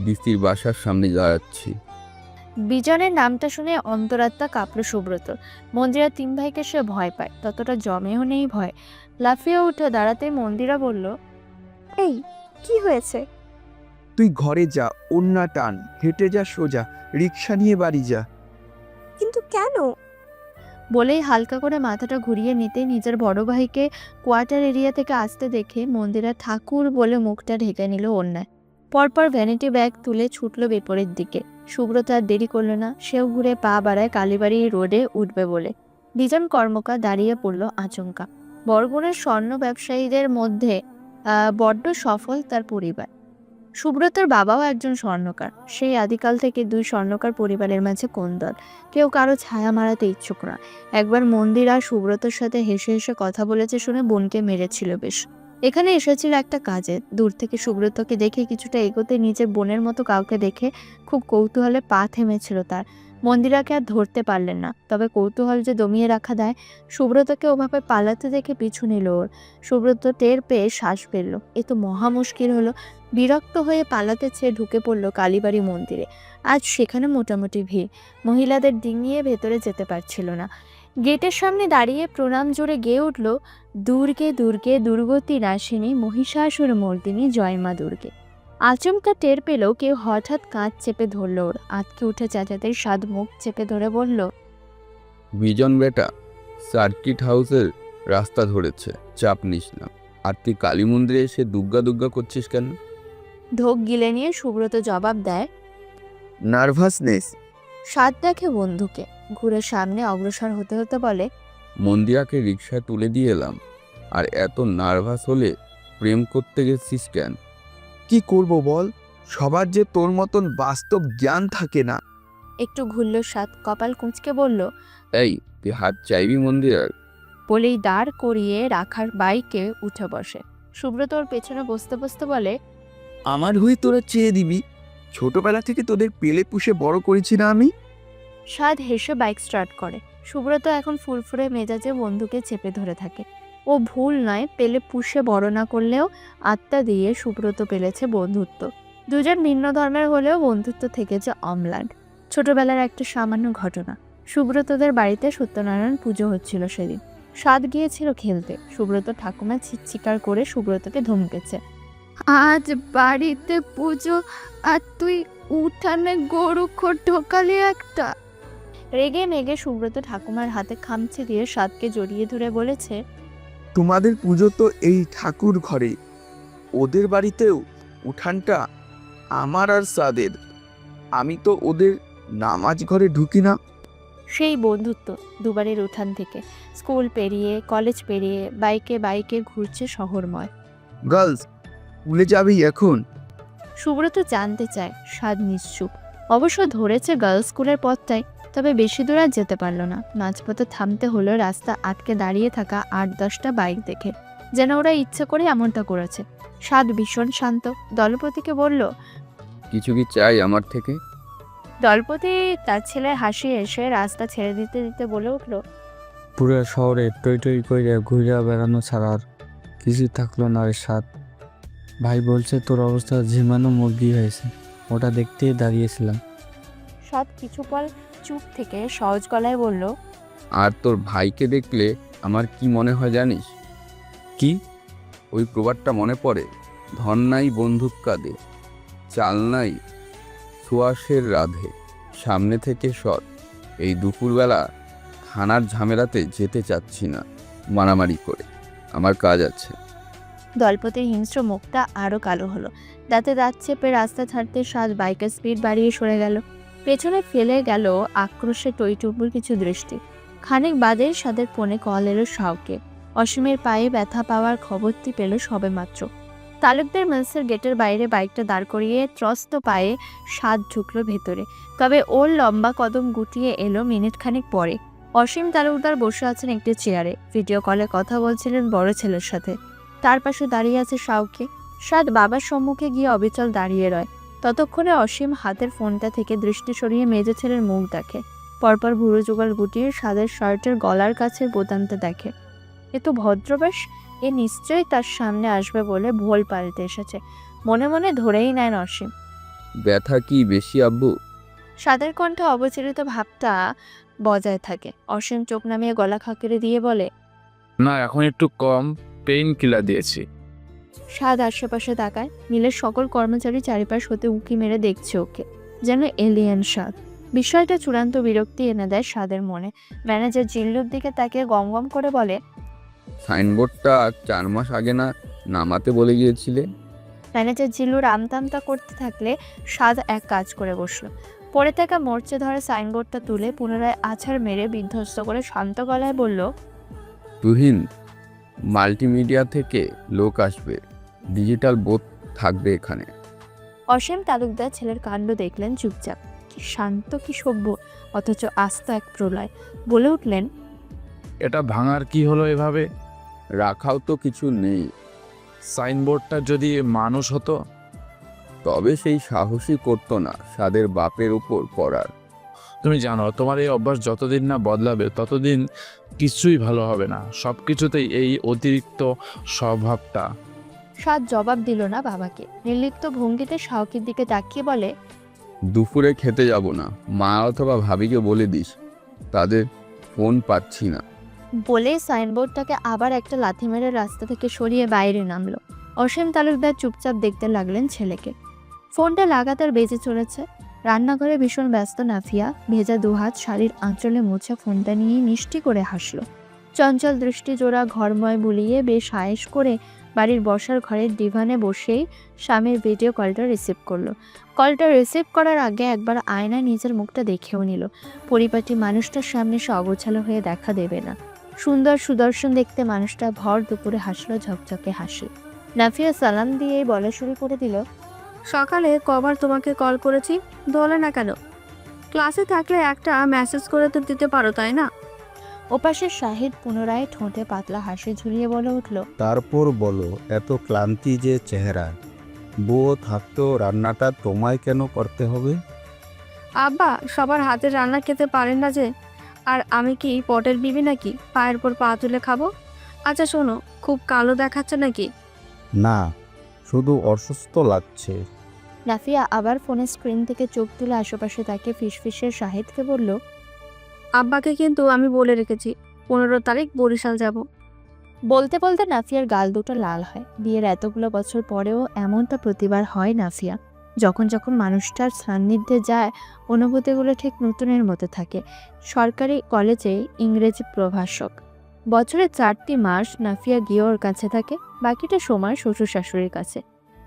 দিস্তির বাসার সামনে দাঁড়াচ্ছি। বিজনের নামটা শুনে অন্তরাত্মা কাঁপল সুব্রত। মন্দিরা 3 ভাইকে সে ভয় পায়, ততটা জমেও নেই ভয়। লাফিয়ে উঠে দাঁড়াতে মন্দিরা বলল, এই কি হয়েছে? তুই ঘরে যা, ওন্না টান, হেঁটে যা সোজা, রিক্সা নিয়ে বাড়ি যা। কিন্তু কেন? বলেই হালকা করে মাথাটা ঘুরিয়ে নিতে নিজের বড় ভাইকে কোয়ার্টার এরিয়া থেকে আসতে দেখে মন্দিরা ঠাকুর বলে মুখটা ঢেকে নিল অন্যায়। পরপর ভ্যানিটি ব্যাগ তুলে ছুটল বিপরীত দিকে। সুব্রত আর দেরি করল না, সেও ঘুরে পা বাড়ায় কালীবাড়ি রোডে উঠবে বলে। বিজন কর্মকার দাঁড়িয়ে পড়ল আচমকা। বরগুনের স্বর্ণ ব্যবসায়ীদের মধ্যে বড্ড সফল তার পরিবার। সুব্রতর বাবাও একজন স্বর্ণকার। সেই আদিকাল থেকে 2 স্বর্ণকার পরিবারের মাঝে কোন্দল। কেউ কারো ছায়া মারাতে ইচ্ছুক না। একবার মন্দিরা সুব্রতর সাথে হেসে হেসে কথা বলেছে শুনে বোনকে মেরেছিল বেশ। এখানে এসেছিল একটা কাজে। দূর থেকে সুব্রতকে দেখে কিছুটা এগোতে নিজের বোনের মতো কাউকে দেখে খুব কৌতূহলে পা থেমেছিল তার। মন্দিরাকে আর ধরতে পারলেন না, তবে কৌতূহল যে দমিয়ে রাখা দেয়। সুব্রতকে ওভাবে পালাতে দেখে পিছু নিল ওর। সুব্রত টের পেয়ে শ্বাস ফেলল। এ তো মহা মুশকিল হলো। বিরক্ত হয়ে পালাতে চেয়ে ঢুকে পড়ল কালীবাড়ি মন্দিরে। আজ সেখানে মোটামুটি ভিড়। মহিলাদের ডিঙিয়ে ভেতরে যেতে পারছিল না। গেটের সামনে দাঁড়িয়ে প্রণাম জোরে গেয়ে উঠল, দুর্গে দুর্গে দুর্গতি নাশিনী মহিষাসুর মর্দিনী জয় মা দুর্গে। আচমকা টের পেল কেউ হঠাৎ কাঁধ চেপে ধরল ওর। আতকে উঠে চেঁচাতে সাদ মুখ চেপে ধরে বলল, বিজন বেটা, সার্কিট হাউসের রাস্তা ধরেছে, চাপ নিস না। আর তুই কালী মন্দিরে এসে দুগ্গা দুগ্গা করছিস কেন? ঢোক গিলে নিয়ে সুব্রত জবাব দেয়, নার্ভাসনেস। সাদ দেখে বন্ধুকে, ঘুরে সামনে অগ্রসর হতে হতে বলে, মন্দিরাকে রিক্সায় তুলে দিয়ে এলাম, আর এত নার্ভাস হলে প্রেম করতে গেছিস কেন? কি করব বল, সবার যে তোর মতন বাস্তব জ্ঞান থাকে না। একটু ঘুরল সাদ, কপাল কুঁচকে বলল, এই তুই হাত চাইবি মন্দিরার? বলেই দাঁড় করিয়ে রাখার বাইকে উঠে বসে। সুব্রত ওর পেছনে বসতে বসতে বলে, আমার হয়ে তোরা চেয়ে দিবি? ছোটবেলা থেকে তোদের পেলে পুষে বড় করেছি না আমি? সাদ হেসে বাইক স্টার্ট করে। সুব্রত এখন ফুরফুরে মেজাজে বন্ধুকে চেপে ধরে থাকে। ও ভুল নয়, পেলে পুষে বড় না করলেও আত্মা দিয়ে সুব্রত পেলেছে বন্ধুত্ব। দুজন ভিন্ন ধর্মের হলেও বন্ধুত্ব থেকেছে অম্লান। ছোটবেলার একটা সামান্য ঘটনা। সুব্রতদের বাড়িতে সত্যনারায়ণ পুজো হচ্ছিল সেদিন। সাদ গিয়েছিল খেলতে। সুব্রত ঠাকুমা চিৎকার করে সুব্রতকে ধমকেছে। আজ বাড়িতে পুজো আর তুই উঠানে গরু খোর ঢোকালি একটা। রেগে মেগে সুব্রত ঠাকুমার হাতে খামচি দিয়ে সাদকে জড়িয়ে ধরে বলেছে, তোমাদের পুজো তো এই ঠাকুর ঘরে, ওদের বাড়িতেও উঠানটা আমার আর সাদের। আমি তো ওদের নামাজ ঘরে ঢুকি না। সেই বন্ধুত্ব দুবারের উঠান থেকে স্কুল পেরিয়ে কলেজ পেরিয়ে বাইকে বাইকে ঘুরছে শহরময়। গার্লস, স্কুলে যাবি এখন? সুব্রত জানতে চায়। সাদ নিশ্চুপ। অবশ্য ধরেছে গার্লস স্কুলের পথটাই, তবে বেশি দূর আর যেতে পারল না। মাঝপথে থামতে হলো রাস্তা আটকে দাঁড়িয়ে থাকা 8-10টা বাইক দেখে, যেন ওরা ইচ্ছে করে এমনটা করেছে। সাদ ভীষণ শান্ত। দলপতিকে বলল, কিছু কি চাই আমার থেকে? দলপতি তার ছেলের হাসি এসে রাস্তা ছেড়ে দিতে দিতে বলে উঠল, পুরো শহরে টই টই করে ঘুরে বেড়ানো ছাড়া আর কিছু থাকলো না রে সাদ। ভাই বলছে তোর অবস্থা ঝিমানো মুরগি হয়েছে, ওটা দেখতেই দাঁড়িয়েছিলাম। সাদ কিছু পল চুপ থেকে সহজ গলায় বলল, আর তোর ভাইকে দেখলে আমার কি মনে হয় জানিস? কি? ওই প্রবাদটা মনে পড়ে, ধন নাই বন্দুক কাঁধে, চাল নাই সুয়াসের রাধে, সামনে থেকে সর। এই দুপুরবেলা থানার ঝামেলাতে যেতে চাচ্ছি না মারামারি করে, আমার কাজ আছে। দলপতির হিংস্র মুখটা আরো কালো হলো। দাঁতে দাঁত চেপে রাস্তা ছাড়তে সাদ বাইকের স্পিড বাড়িয়ে সরে গেল। পেছনে ফেলে গেল আক্রোশে টইটুম্বুর কিছু দৃষ্টি। খানিক বাদে সাদের ফোনে কল এলো শাওকে। অসীমের পায়ে ব্যথা পাওয়ার খবরটি পেল সবেমাত্র। তালুকদার মিলসের গেটের বাইরে বাইকটা দাঁড় করিয়ে ত্রস্ত পায়ে সাদ ঢুকলো ভেতরে। তবে ওর লম্বা কদম গুটিয়ে এলো মিনিট খানিক পরে। অসীম তালুকদার বসে আছেন একটি চেয়ারে। ভিডিও কলে কথা বলছিলেন বড় ছেলের সাথে। তার পাশে দাঁড়িয়ে আছে শাওকে। সাদ বাবার সম্মুখে গিয়ে অবিচল দাঁড়িয়ে রয়। ততক্ষণে অসীম হাতের ফোনটা থেকে দৃষ্টি সরিয়ে মেজো ছেলের মুখ দেখে। পরপর ভুরু জোগাড় গুটিয়ে সাদের শার্টের গলার কাছে বোতামটা দেখে। এ তো ভদ্রবেশ, এ নিশ্চয়ই তার সামনে আসবে বলে ভোল পাল্টে এসেছে। মনে মনে ধরেই নেন অসীম। ব্যথা কি বেশি আব্বু? সাদের কণ্ঠে অবচলিত ভাবটা বজায় থাকে। অসীম চোখ নামিয়ে গলা খাঁকড়ে দিয়ে বলে, না, এখন একটু কম, পেইন কিলার দিয়েছি। সাদ আশেপাশে তাকায়। মিলের সকল কর্মচারী চারিপাশ হতে উঁকি মেরে দেখছে ওকে, যেন এলিয়েন সাদ। বিষয়টা চূড়ান্ত বিরক্তি এনে দেয় সাদের মনে। ম্যানেজার জিল্লুর দিকে তাকিয়ে গম গম করে বলে, সাইনবোর্ডটা 4 মাস আগে না নামাতে বলে গিয়েছিলে? ম্যানেজার জিল্লুর আমতামতা করতে থাকলে সাদ এক কাজ করে বসলো। পড়ে থাকা মরচে ধরা সাইনবোর্ডটা তুলে পুনরায় আছাড় মেরে বিধ্বস্ত করে শান্ত গলায় বলল, তুহিন, মাল্টিমিডিয়া থেকে লোক আসবে, ডিজিটাল বোর্ড থাকবে এখানে। অসীম তালুকদার ছেলের কাণ্ড দেখলেন চুপচাপ। কি শান্ত, কি সভ্য, অথচ আস্ত এক প্রলয়। বলে উঠলেন, এটা ভাঙার কি হলো এভাবে? রাখাও তো কিছু নেই। সাইনবোর্ডটা যদি মানুষ হতো? তবে সেই সাহসই করতো না সাদের বাপের উপর পড়ার। তুমি জানো, তোমার এই অভ্যাস যতদিন না বদলাবে ততদিন কিছুই ভালো হবে না। সব কিছুতেই এই অতিরিক্ত স্বভাবটা। সাদ জবাব দিল না বাবাকে। নির্লিপ্ত ভঙ্গিতে শাওকের দিকে তাকিয়ে বলে, দুপুরে খেতে যাব না, মা অথবা ভাবিকে বলে দিস, তাদের ফোন পাচ্ছি না। বলে সাইনবোর্ডটাকে আবার একটা লাথি মেরে রাস্তা থেকে সরিয়ে বাইরে নামলো। অসীম তালুকদার চুপচাপ দেখতে লাগলেন ছেলেকে। ফোনটা লাগাতার বেজে চলেছে। রান্নাঘরে ভীষণ ব্যস্ত নাফিয়া ভেজা দুহাত শাড়ির আঁচলে মোছা ফোনটা নিয়ে মিষ্টি করে হাসল। চঞ্চল দৃষ্টি জোড়া ঘরময় বুলিয়ে বেশ আয়েশ করে বাড়ির বসার ঘরের ডিভানে বসেই স্বামীর ভিডিও কলটা রিসিভ করলো। কলটা রিসিভ করার আগে একবার আয়নায় নিজের মুখটা দেখেও নিল। পরিপাটি মানুষটার সামনে সে অগোছালো হয়ে দেখা দেবে না। সুন্দর সুদর্শন দেখতে মানুষটা ভর দুপুরে হাসলো ঝকঝকে হাসি। নাফিয়া সালাম দিয়েই বলা শুরু করে দিল, সকালে কবার তোমাকে কল করেছি, ধরলে না কেন? ক্লাসে থাকলে একটা মেসেজ করে তো দিতে পারো, তাই না? ওপাশে শাহিদ পুনরায় ঠোঁটে পাতলা হাসি ঝুলিয়ে বলে উঠল, তারপর বলো, এত ক্লান্তি যে চেহারা, বউ থাকতেও রান্নাটা তোমায় কেন করতে হবে? আব্বা সবার হাতের রান্না খেতে পারেন না যে, আর আমি কি পটের বিবি নাকি পায়ের পর পা তুলে খাবো? আচ্ছা শোনো, খুব কালো দেখাচ্ছে নাকি? না, শুধু অসুস্থ লাগছে। নাফিয়া আবার ফোনের স্ক্রিন থেকে চোখ তুলে আশেপাশে তাকে ফিসফিসের শাহিদকে বলল, আব্বাকে কিন্তু আমি বলে রেখেছি 15 তারিখ বরিশাল যাব। বলতে বলতে নাফিয়ার গাল দুটো লাল হয়। বিয়ের এতগুলো বছর পরেও এমনটা প্রতিবার হয় নাফিয়া। যখন যখন মানুষটার সান্নিধ্যে যায় অনুভূতিগুলো ঠিক নতুনের মতো থাকে। সরকারি কলেজে ইংরেজি প্রভাষক। বছরে 4টি মাস নাফিয়া গিয়ে ওর কাছে থাকে, বাকিটা সময় শ্বশুর শাশুড়ির কাছে।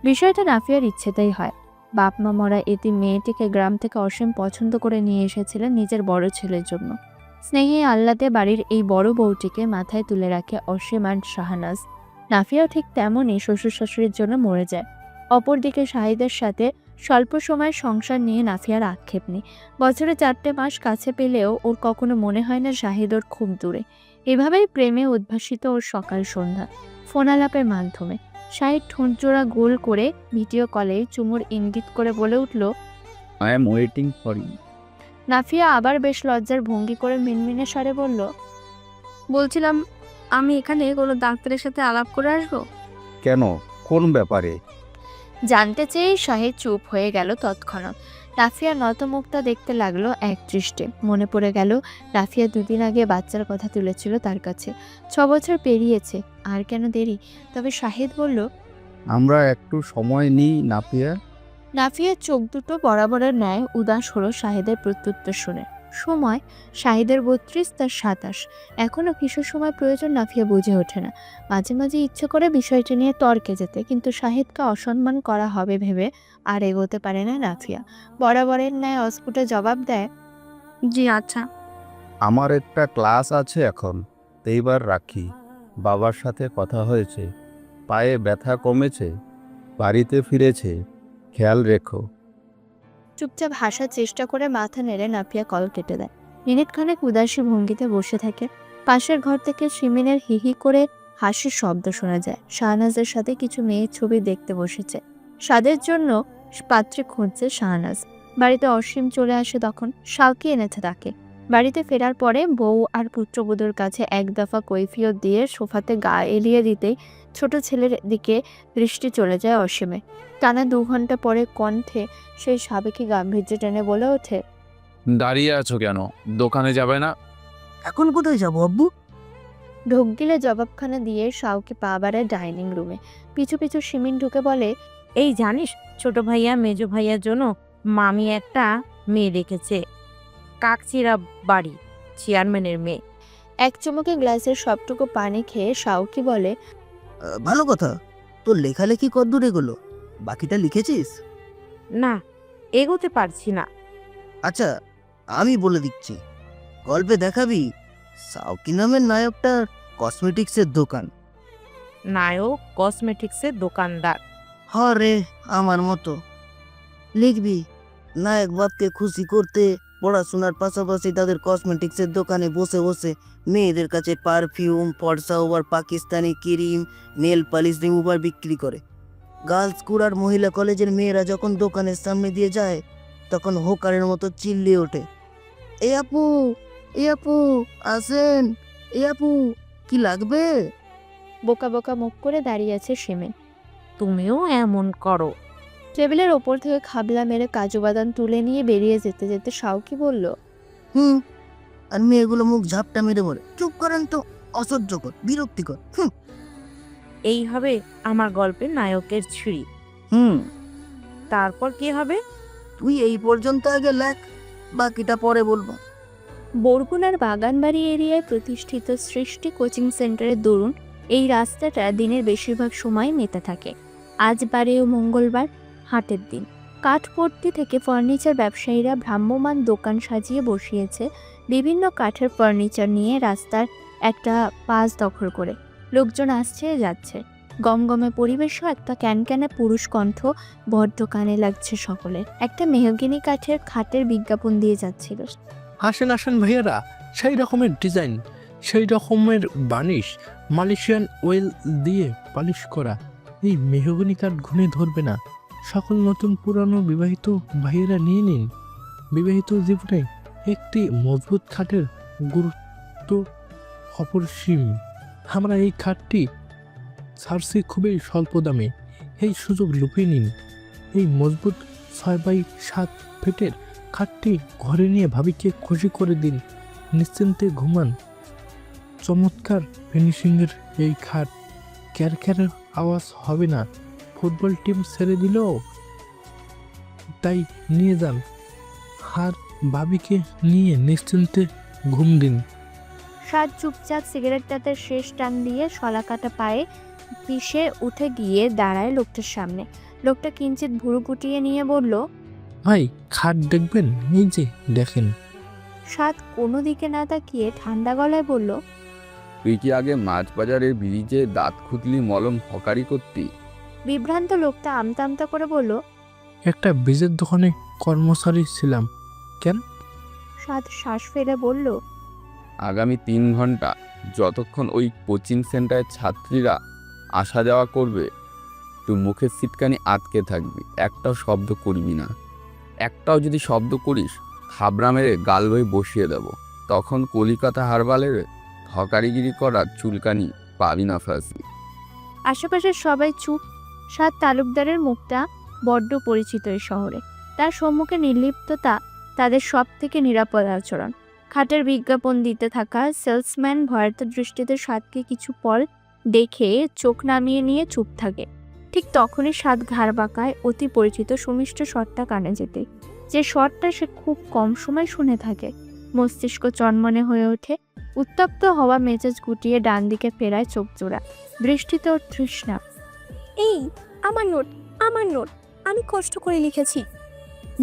বিষয়টা নাফিয়ার ইচ্ছেতেই হয়। বাপ মা মরা এতি মেয়েটিকে গ্রাম থেকে অসীম পছন্দ করে নিয়ে এসেছিলেন নিজের বড় ছেলের জন্য। স্নেহে আহ্লাদে বাড়ির এই বড় বউটিকে মাথায় তুলে রাখে অসীম আর শাহনাজ। নাফিয়াও ঠিক তেমনই শ্বশুর শাশুড়ির জন্য মরে যায়। অপরদিকে শাহিদের সাথে স্বল্প সময়ের সংসার নিয়ে নাফিয়ার আক্ষেপ নেই। বছরে 4টে মাস কাছে পেলেও ওর কখনো মনে হয় না শাহিদ ওর খুব দূরে। এভাবেই প্রেমে উদ্ভাসিত ওর সকাল সন্ধ্যা ফোনালাপের মাধ্যমে। শাহিদ ঠোঁটজোড়া গোল করে ভিডিও কলে চুমুর ইঙ্গিত করে বলে উঠল, I am waiting for you. Nafia আবার বেশ লজ্জার ভঙ্গি করে মিনমিনে স্বরে বলল, বলছিলাম আমি এখানে কোনো ডাক্তারের সাথে আলাপ করে আসবো? কেন, কোন ব্যাপারে? জানতে চেয়েই শাহিদ চুপ হয়ে গেল তৎক্ষণাৎ। রাফিয়া নতমুখটা দেখতে লাগলো এক দৃষ্টে। মনে পড়ে গেল রাফিয়া 2 দিন আগে বাচ্চার কথা তুলেছিল তার কাছে। 6 বছর পেরিয়েছে, আর কেন দেরি? তবে শাহিদ বলল, আমরা একটু সময় নিই নাফিয়া। নাফিয়ার চোখ দুটো বরাবরের ন্যায় উদাস হলো শাহিদের প্রত্যুত্তর শুনে। সময় শাহিদের 32, তার 27। এখনও কিশোর সময় প্রয়োজন নাফিয়া বুঝে ওঠে না। মাঝে মাঝে ইচ্ছে করে বিষয়টি নিয়ে তর্কে যেতে, কিন্তু শাহিদকে অসম্মান করা হবে ভেবে আর এগোতে পারে না নাফিয়া। বরাবরের ন্যায় অস্ফুটে জবাব দেয়, জি আচ্ছা। আমার একটা ক্লাস আছে এখন, তো এইবার রাখি। বাবার সাথে কথা হয়েছে, পায়ে ব্যথা কমেছে, বাড়িতে ফিরেছে, খেয়াল রেখো। চুপচাপ হাসার চেষ্টা করে মাথা নেড়ে নাফিয়া কল কেটে দেয়। মিনিট খানেক উদাসী ভঙ্গিতে বসে থাকে। পাশের ঘর থেকে শিমিনের হিহি করে হাসির শব্দ শোনা যায়। শাহনাজের সাথে কিছু মেয়ের ছবি দেখতে বসেছে। স্বাদের জন্য পাত্রী খুঁজছে শাহনাজ। বাড়িতে অসীম চলে আসে তখন। শাওকি এনেছে তাকে। বাড়িতে ফেরার পরে বউ আর পুত্রবধূর কাছে এক দফা কৈফিয়ত দিয়ে সোফাতে গা এলিয়ে দিতেই ছোট ছেলের দিকে দৃষ্টি চলে যায় অসীমে। টানা 2 ঘন্টা পরে কণ্ঠে সেই সাবেকি গাম্ভীর্য টেনে বলে ওঠে, দাঁড়িয়ে আছো কেন? দোকানে যাবে না? এখন কোথায় যাবো আব্বু? ঢোক গিলে জবাবখানা দিয়ে শাওকি পা বাড়ায় ডাইনিং রুমে। পিছু পিছু শিমিন ঢুকে বলে, এই জানিস, ছোট ভাইয়া মেজো ভাইয়ার জন্য মামি একটা মেয়ে রেখেছে। কাকচিরা বাড়ি, চেয়ারম্যানের মেয়ে। এক চুমুকে গ্লাসের সবটুকু পানি খেয়ে শাওকি বলে, ভালো কথা। তোর লেখালেখি কদ্দূর এগোলো? বাকিটা লিখেছিস? না, এগোতে পারছি না। আচ্ছা, আমি বলে দিচ্ছি। গল্পে দেখাবি সাউকি নামের নায়কটার কসমেটিক্সের দোকান। নায়ক কসমেটিক্সের দোকানদার। হরে আমার মতো। লিখবি নায়ক বাপকে খুশি করতে পড়াশোনার পাশাপাশি তাদের কসমেটিক্সের দোকানে বসে বসে মেয়েদের কাছে পারফিউম, ফর্সা over, Pakistani cream, nail polish remover বিক্রি করে। গার্লস স্কুল আর মহিলা কলেজের মেয়েরা যখন দোকানের সামনে দিয়ে যায় তখন হোকারের মতো চিল্লিয়ে ওঠে, এ আপু, এ আপু আসেন, এ আপু কি লাগবে? বোকা বোকা মুখ করে দাঁড়িয়ে আছে শিমিন। তুমিও এমন করো। টেবিলের ওপর থেকে খাবলা মেরে কাজু বাদাম তুলে নিয়ে বেরিয়ে যেতে যেতে শাওকি বলল, আর মেয়েগুলো মুখ ঝাপটা মেরে বলে, চুপ করেন তো, অসহ্যকর, বিরক্তিকর। এই হবে আমার গল্পের নায়কের ছুরি। তারপর কি হবে? তুই এই পর্যন্ত আগে লেখ, বাকিটা পরে বলবো। বরগুনার বাগানবাড়ি এরিয়ায় প্রতিষ্ঠিত সৃষ্টি কোচিং সেন্টারের দরুন এই রাস্তাটা দিনের বেশিরভাগ সময় মেতে থাকে। আজ বারে ও মঙ্গলবার হাটের দিন। কাঠপট্টি থেকে ফার্নিচার ব্যবসায়ীরা ভ্রাম্যমাণ দোকান সাজিয়ে বসিয়েছে বিভিন্ন কাঠের ফার্নিচার নিয়ে রাস্তার একটা পাশ দখল করে। লোকজন আসছে যাচ্ছে। গমগমে পরিবেশও একটা ক্যানক্যানে পুরুষ কণ্ঠ বড্ড কানে লাগছে সকলের। একটা মেহগিনি কাঠের খাটের বিজ্ঞাপন দিয়ে যাচ্ছিল। আসেন আসেন ভাইয়ারা, সেই রকমের ডিজাইন, সেই রকমের বানিশ, মালয়েশিয়ান ওয়েল দিয়ে পালিশ করা। এই মেহগনি কাঠ ঘুণে ধরবে না। সকল নতুন পুরানো বিবাহিত ভাইয়েরা নিয়ে নিন। বিবাহিত জীবনে একটি মজবুত খাটের গুরুত্ব অপরিসীম। আমরা এই খাটটি ছাড়ছি খুবই স্বল্প দামে। এই সুযোগ লুপিয়ে নিন। এই মজবুত 6x7 ফিটের খাটটি ঘরে নিয়ে ভাবিকে খুশি করে দিন, নিশ্চিন্তে ঘুমান। চমৎকার ফিনিশিংয়ের এই খাট, ক্যারক্যারের আওয়াজ হবে না। ফুটবল টিম ছেড়ে দিল, তাই নিয়ে যান, আর ভাবিকে নিয়ে নিশ্চিন্তে ঘুম দিন। সাত চুপচাপ সিগারেটটাতে শেষ টান দিয়ে শলাকাটা পায়ে পিষে উঠে গিয়ে দাঁড়ায় লোকটার সামনে। লোকটা কিঞ্চিত ভুরু গুটিয়ে নিয়ে বলল, ভাই খাট দেখবেন? এই যে দেখেন। সাত কোনো দিকে না তাকিয়ে ঠান্ডা গলায় বলল, তুই কি আগে মাছ বাজারের ব্রিজে দাঁত খুতলি মলম হকারি করতি? বিভ্রান্ত লোকটা আমতা আমতা করে বলল, একটা বীজের দোকানে কর্মচারী ছিলাম। সাত শ্বাস ফেলে বলল, আগামী 3 ঘন্টা যতক্ষণ ওই কোচিং সেন্টারের ছাত্রীরা আসা যাওয়া করবে, তুই মুখের সিটকানি আটকে থাকবি, একটাও শব্দ করবি না। একটাও যদি শব্দ করিস, থাবড়া মেরে গাল বয়ে বসিয়ে দেব। তখন কলিকাতা হারবালের হকারিগিরি করার চুলকানি পাবি না ফাঁসি। আশেপাশের সবাই চুপ। সাত তালুকদারের মুখটা বড্ড পরিচিত এই শহরে। তার সম্মুখে নির্লিপ্ততা তাদের সব থেকে নিরাপদ আচরণ। খাটের বিজ্ঞাপন দিতে থাকা সেলসম্যান ভয়ার্থ দৃষ্টিতে সাতকে কিছু পল দেখে চোখ নামিয়ে নিয়ে চুপ থাকে। ঠিক তখনই সাত ঘাড় বাঁকায় অতি পরিচিত সুমিষ্ট স্বরটা কানে যেতে, যে স্বরটা সে খুব কম সময় শুনে থাকে। মস্তিষ্ক চনমনে হয়ে ওঠে। উত্তপ্ত হওয়া মেজাজ গুটিয়ে ডান দিকে ফেরায় চোখ জোড়া, দৃষ্টিতে ওর তৃষ্ণা। এই আমার নোট, আমার নোট, আমি কষ্ট করে লিখেছি।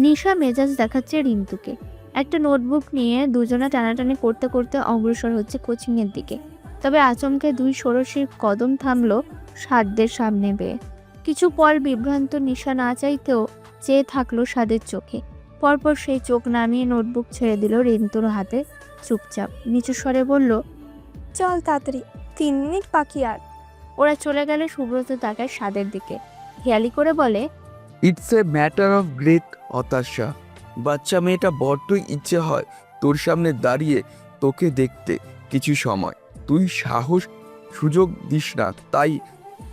নিশা মেজাজ দেখাচ্ছে রিন্তুকে। একটা নোটবুক নিয়ে দুজনা টানাটানি করতে করতে অগ্রসর হচ্ছে কোচিংয়ের দিকে। তবে আচমকে দুই ষোড়শীর কদম থামলো সাতদের সামনে বেয়ে। কিছু পর বিভ্রান্ত নিশা না চাইতেও চেয়ে থাকলো সাদের চোখে। পরপর সেই চোখ নামিয়ে নোটবুক ছেড়ে দিল রিন্তুর হাতে। চুপচাপ নিচু স্বরে বলল, চল তাড়াতাড়ি, 3 মিনিট বাকি আর। ওরা চলে গেলে সুব্রত তাকায় সাদের দিকে, খেয়ালি করে বলে, it's a matter of great হতাশা। বাচ্চা মেয়েটা বড্ডই ইচ্ছে হয় তোর সামনে দাঁড়িয়ে তোকে দেখতে কিছু সময়। তুই সাহস সুযোগ দিস না, তাই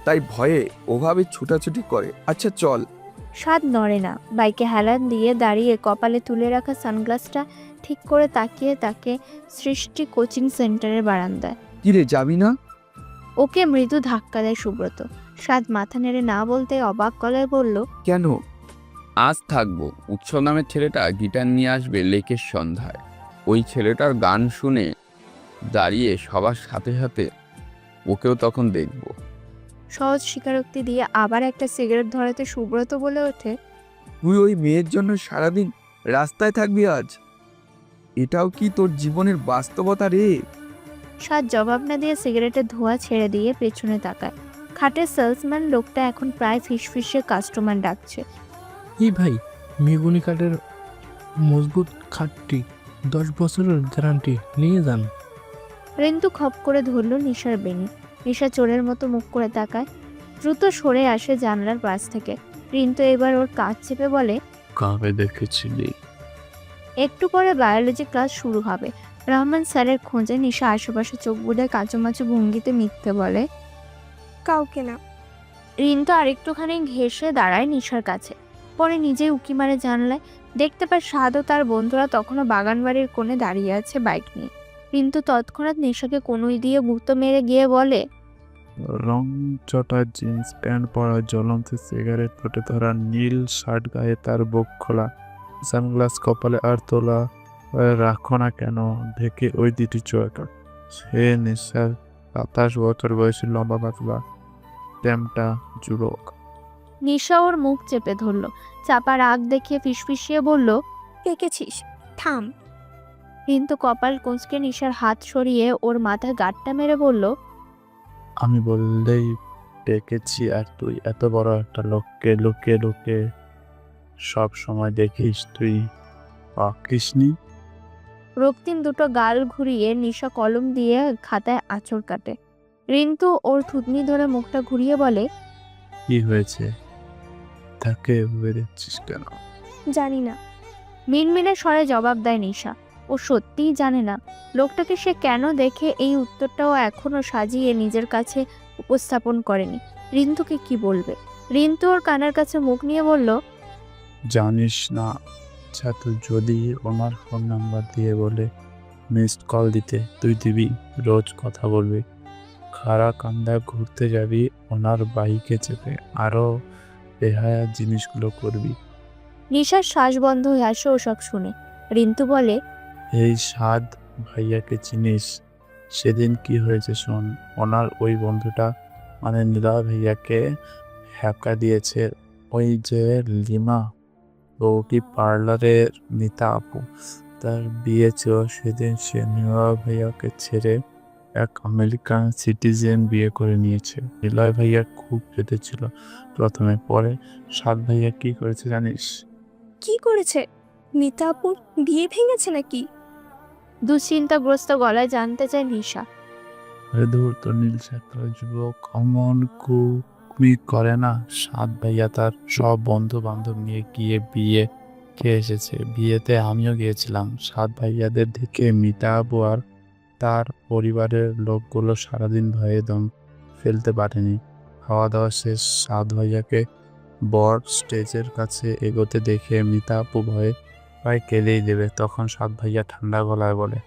তাই ভয়ে ওভাবে ছুটাছুটি করে। আচ্ছা চল। সাদ নড়ে না। বাইকে হেলান দিয়ে দাঁড়িয়ে কপালে তুলে রাখা সানগ্লাসটা ঠিক করে তাকিয়ে তাকে সৃষ্টি কোচিং সেন্টারের বারান্দায়। কিরে যাবি না? ওকে মৃদু ধাক্কা দেয় সুব্রত। সাদ মাথা নেড়ে না বলতে অবাক গলায় বলল, কেন? আজ থাকবো। উৎসব নামের ছেলেটা গিটার নিয়ে আসবে লেকের সন্ধ্যায়। ওই ছেলেটার গান শুনে দাঁড়িয়ে সবার সাথে সাথে ওকেও তখন দেখবো। সহজ স্বীকারোক্তি দিয়ে আবার একটা সিগারেট ধরাতে সুব্রত বলে ওঠে, তুই ওই মেয়ের জন্য সারাদিন রাস্তায় থাকবি আজ? এটাও কি তোর জীবনের বাস্তবতা রে? সাদ জবাব না দিয়ে সিগারেটের ধোঁয়া ছেড়ে দিয়ে পেছনে তাকায়। খাটের সেলসম্যান লোকটা এখন প্রায় ফিসফিসে কাস্টমার ডাকছে। এই ভাই, মেগুনি কাঠের মজবুত খাটটি, 10 বছরের গ্যারান্টি, নিয়ে যান। রিন্তু খপ করে ধরল নিশার বেনি। নিশা চোরের মতো মুখ করে তাকায়, দ্রুত সরে আসে জানলার পাশ থেকে। রিন্তু এবার ওর কাজ চেপে বলে, কবে দেখেছিলি? একটু পরে বায়োলজি ক্লাস শুরু হবে। রহমান স্যারের খোঁজে নিশা আশেপাশে চোখ বুড়ে কাঁচুমাচু ভঙ্গিতে মিথ্যে বলে, কাউকে না। রিন্তু আরেকটুখানি ঘেঁষে দাঁড়ায় নিশার কাছে। পরে নিজেই উকি মারে জানলায়। দেখতে পায় সাদ ও তার বন্ধুরা তখনও বাগানবাড়ির কোণে দাঁড়িয়ে আছে বাইক নিয়ে। রিন্তু তৎক্ষণাৎ নিশাকে কনুই দিয়ে গুঁতো মেরে গিয়ে বলে, রং চটা জিন্স প্যান্ট পরা, জ্বলন্ত সিগারেট পটে ধরা, নীল শার্ট গায়ে, তার বুক খোলা, সানগ্লাস কপালে আর তোলা রাখো না কেন ঢেকে ওই দুটি চোখ। সে নিশার 27 বছর বয়সী, লম্বা পাতলা, ট্যামটা যুবক। নিশা ওর মুখ চেপে ধরল। চাপা রাগ দেখিয়ে ফিসফিসিয়ে বলল, পেকেছিস, থাম। রিন্তু কপাল কুঁচকে নিশার হাত সরিয়ে ওর মাথায় গাঁটটা মেরে বলল, আমি বললেই ডেকেছি, আর তুই এত বড় একটা লোককে লুকিয়ে লুকিয়ে সব সময় দেখিস, তুই পাকিসনি? রক্তিম দুটো গাল ঘুরিয়ে নিশা কলম দিয়ে খাতায় আঁচড় কাটে। রিন্তু ওর থুতনি ধরে মুখটা ঘুরিয়ে বলে, কি হয়েছে? তাকে বেড়েছিস কেন? জানি না। মিনমিনে স্বরে জবাব দেয় নিশা। ও সত্যিই জানে না। লোকটাকে সে কেন দেখে এই উত্তরটাও এখনো সাজিয়ে নিজের কাছে উপস্থাপন করেনি। রিন্তুকে কি বলবে? রিন্তু ওর কানের কাছে মুখ নিয়ে বলল, জানিস না। আচ্ছা, তো যদি ওনার ফোন নাম্বার দিয়ে বলে মিসড কল দিতে, তুই দিবি? রোজ কথা বলবি, খারাকান্দা ঘুরতে যাবি, ওনার বাইকে চেপে আরও বেহায়া জিনিসগুলো করবি। নিশার শ্বাস বন্ধ হয়ে আসে ওসব শুনে। রিন্তু বলে, এই সাদ ভাইয়াকে চিনিস? সেদিন কি হয়েছে শোন। ওনার ওই বন্ধুটা মানে নীলা ভাইয়াকে হ্যাকা দিয়েছে। ওই যে লিমা বউটি পার্লারের মিতা আপু, তার বিয়ে ছিল সেদিন। সে নীলা ভাইয়াকে ছেড়ে এক আমেরিকান সিটিজেন বিয়ে করে নিয়েছে। নীলয় ভাইয়া খুব কেঁদেছিল প্রথমে, পরে সাদ ভাইয়া কি করেছে জানিস? কি করেছে? মিতা আপুর বিয়ে ভেঙেছে নাকি? দুশ্চিন্তাগ্রস্ত গলায় জানতে চায় নিশা। ধূর্ত নীল শাখার যুবক অমন কুকমি করে না। সাত ভাইয়া তার সব বন্ধু বান্ধব নিয়ে গিয়ে বিয়ে খেয়ে এসেছে। বিয়েতে আমিও গিয়েছিলাম। সাত ভাইয়াদের দেখে মিতা আপু আর তার পরিবারের লোকগুলো সারাদিন ভয়ে দম ফেলতে পারেনি। খাওয়া দাওয়া শেষ, সাত ভাইয়াকে বর স্টেজের কাছে এগোতে দেখে মিতা আপু ভয়ে প্রায় কেঁদেই দেবে। তখন সাত ভাইয়া ঠান্ডা গলায় বলে,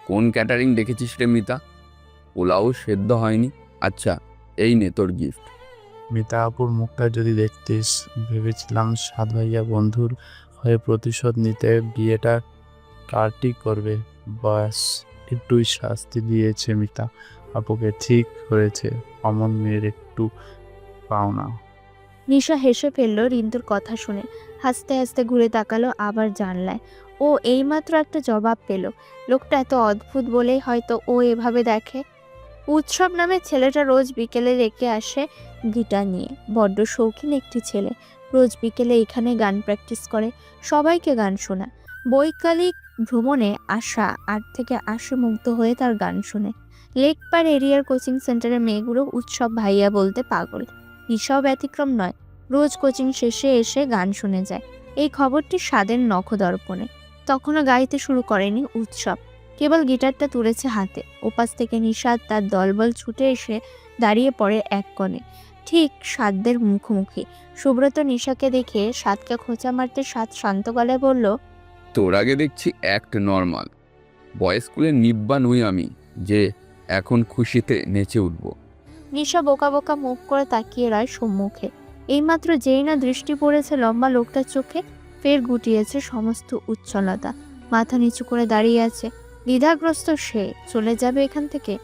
কোন ক্যাটারিং দেখেছিস রে মিতা? পোলাও সেদ্ধ হয়নি। আচ্ছা, এই নে তোর গিফট। মিতা আপুর মুখটা যদি দেখতিস। ভেবেছিলাম সাত ভাইয়া বন্ধুর হয়ে প্রতিশোধ নিতে বিয়েটা কার্টি করবে। বাস একটুই শাস্তি দিয়েছে মিতা আপুকে। ঠিক হয়েছে, অমন মেয়ের একটু পাওনা। নিশা হেসে ফেলল রিন্তুর কথা শুনে। হাসতে হাসতে ঘুরে তাকালো আবার জানলায়। ও এইমাত্র একটা জবাব পেল। লোকটা এত অদ্ভুত বলেই হয়তো ও এভাবে দেখে। উৎসব নামে ছেলেটা রোজ বিকেলে রেখে আসে গিটার নিয়ে। বড্ড শৌখিন একটি ছেলে। রোজ বিকেলে এখানে গান প্র্যাকটিস করে, সবাইকে গান শোনা। বৈকালিক ভ্রমণে আসা 8 থেকে 80 মুগ্ধ হয়ে তার গান শুনে। লেক পার এরিয়ার কোচিং সেন্টারের মেয়েগুলো উৎসব ভাইয়া বলতে পাগল। নিশাও ব্যতিক্রম নয়। রোজ কোচিং শেষে এসে গান শুনে যায়। এই খবরটি স্বাদের নখদর্পণে। তখনও গাইতে শুরু করেনি উৎসব, কেবল গিটারটা তুলেছে হাতে। ওপাশ থেকে নিশাদ তার দলবল ছুটে এসে দাঁড়িয়ে পড়ে এক কোণে, ঠিক সাদদের মুখোমুখি। সুব্রত নিশাকে দেখে সাদকে খোঁচা মারতে সাদ শান্ত গলায় বলল, তোর আগে দেখছি অ্যাক্ট নর্মাল। বয়েজ স্কুলের নিব্বা নই আমি যে এখন খুশিতে নেচে উঠব। নিশা বোকা বোকা মুখ করে তাকিয়ে রয় সম্মুখে। এইমাত্র যেই না দৃষ্টি পড়েছে লম্বা লোকটার চোখে, ফের গুটিয়েছে সমস্ত উচ্ছলতা। মাথা নিচু করে দাঁড়িয়ে আছে, দ্বিধাগ্রস্ত সে। চলে যাবে এখান থেকে।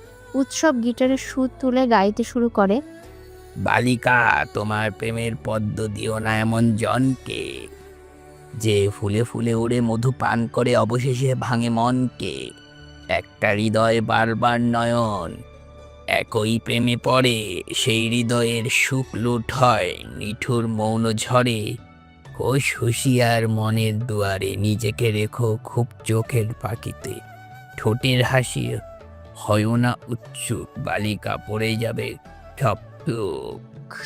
উৎসব গিটারের সুর তুলে গাইতে শুরু করে, বালিকা, তোমার প্রেমের পদ্ম দিও না এমন জনকে, যে ফুলে ফুলে উড়ে মধু পান করে অবশেষে ভাঙে মনকে। একটা হৃদয় বারবার নয়ন একই প্রেমে পড়ে, সেই হৃদয়ের সুখ লুট হয় নিঠুর মৌন ঝড়ে। হোশ হুঁশিয়ার মনের দুয়ারে, নিজেকে রেখো খুব চোখের পাখিতে। ঠোঁটের হাসি হয় না উৎসুক, বালিকা পড়ে যাবে ঠপ।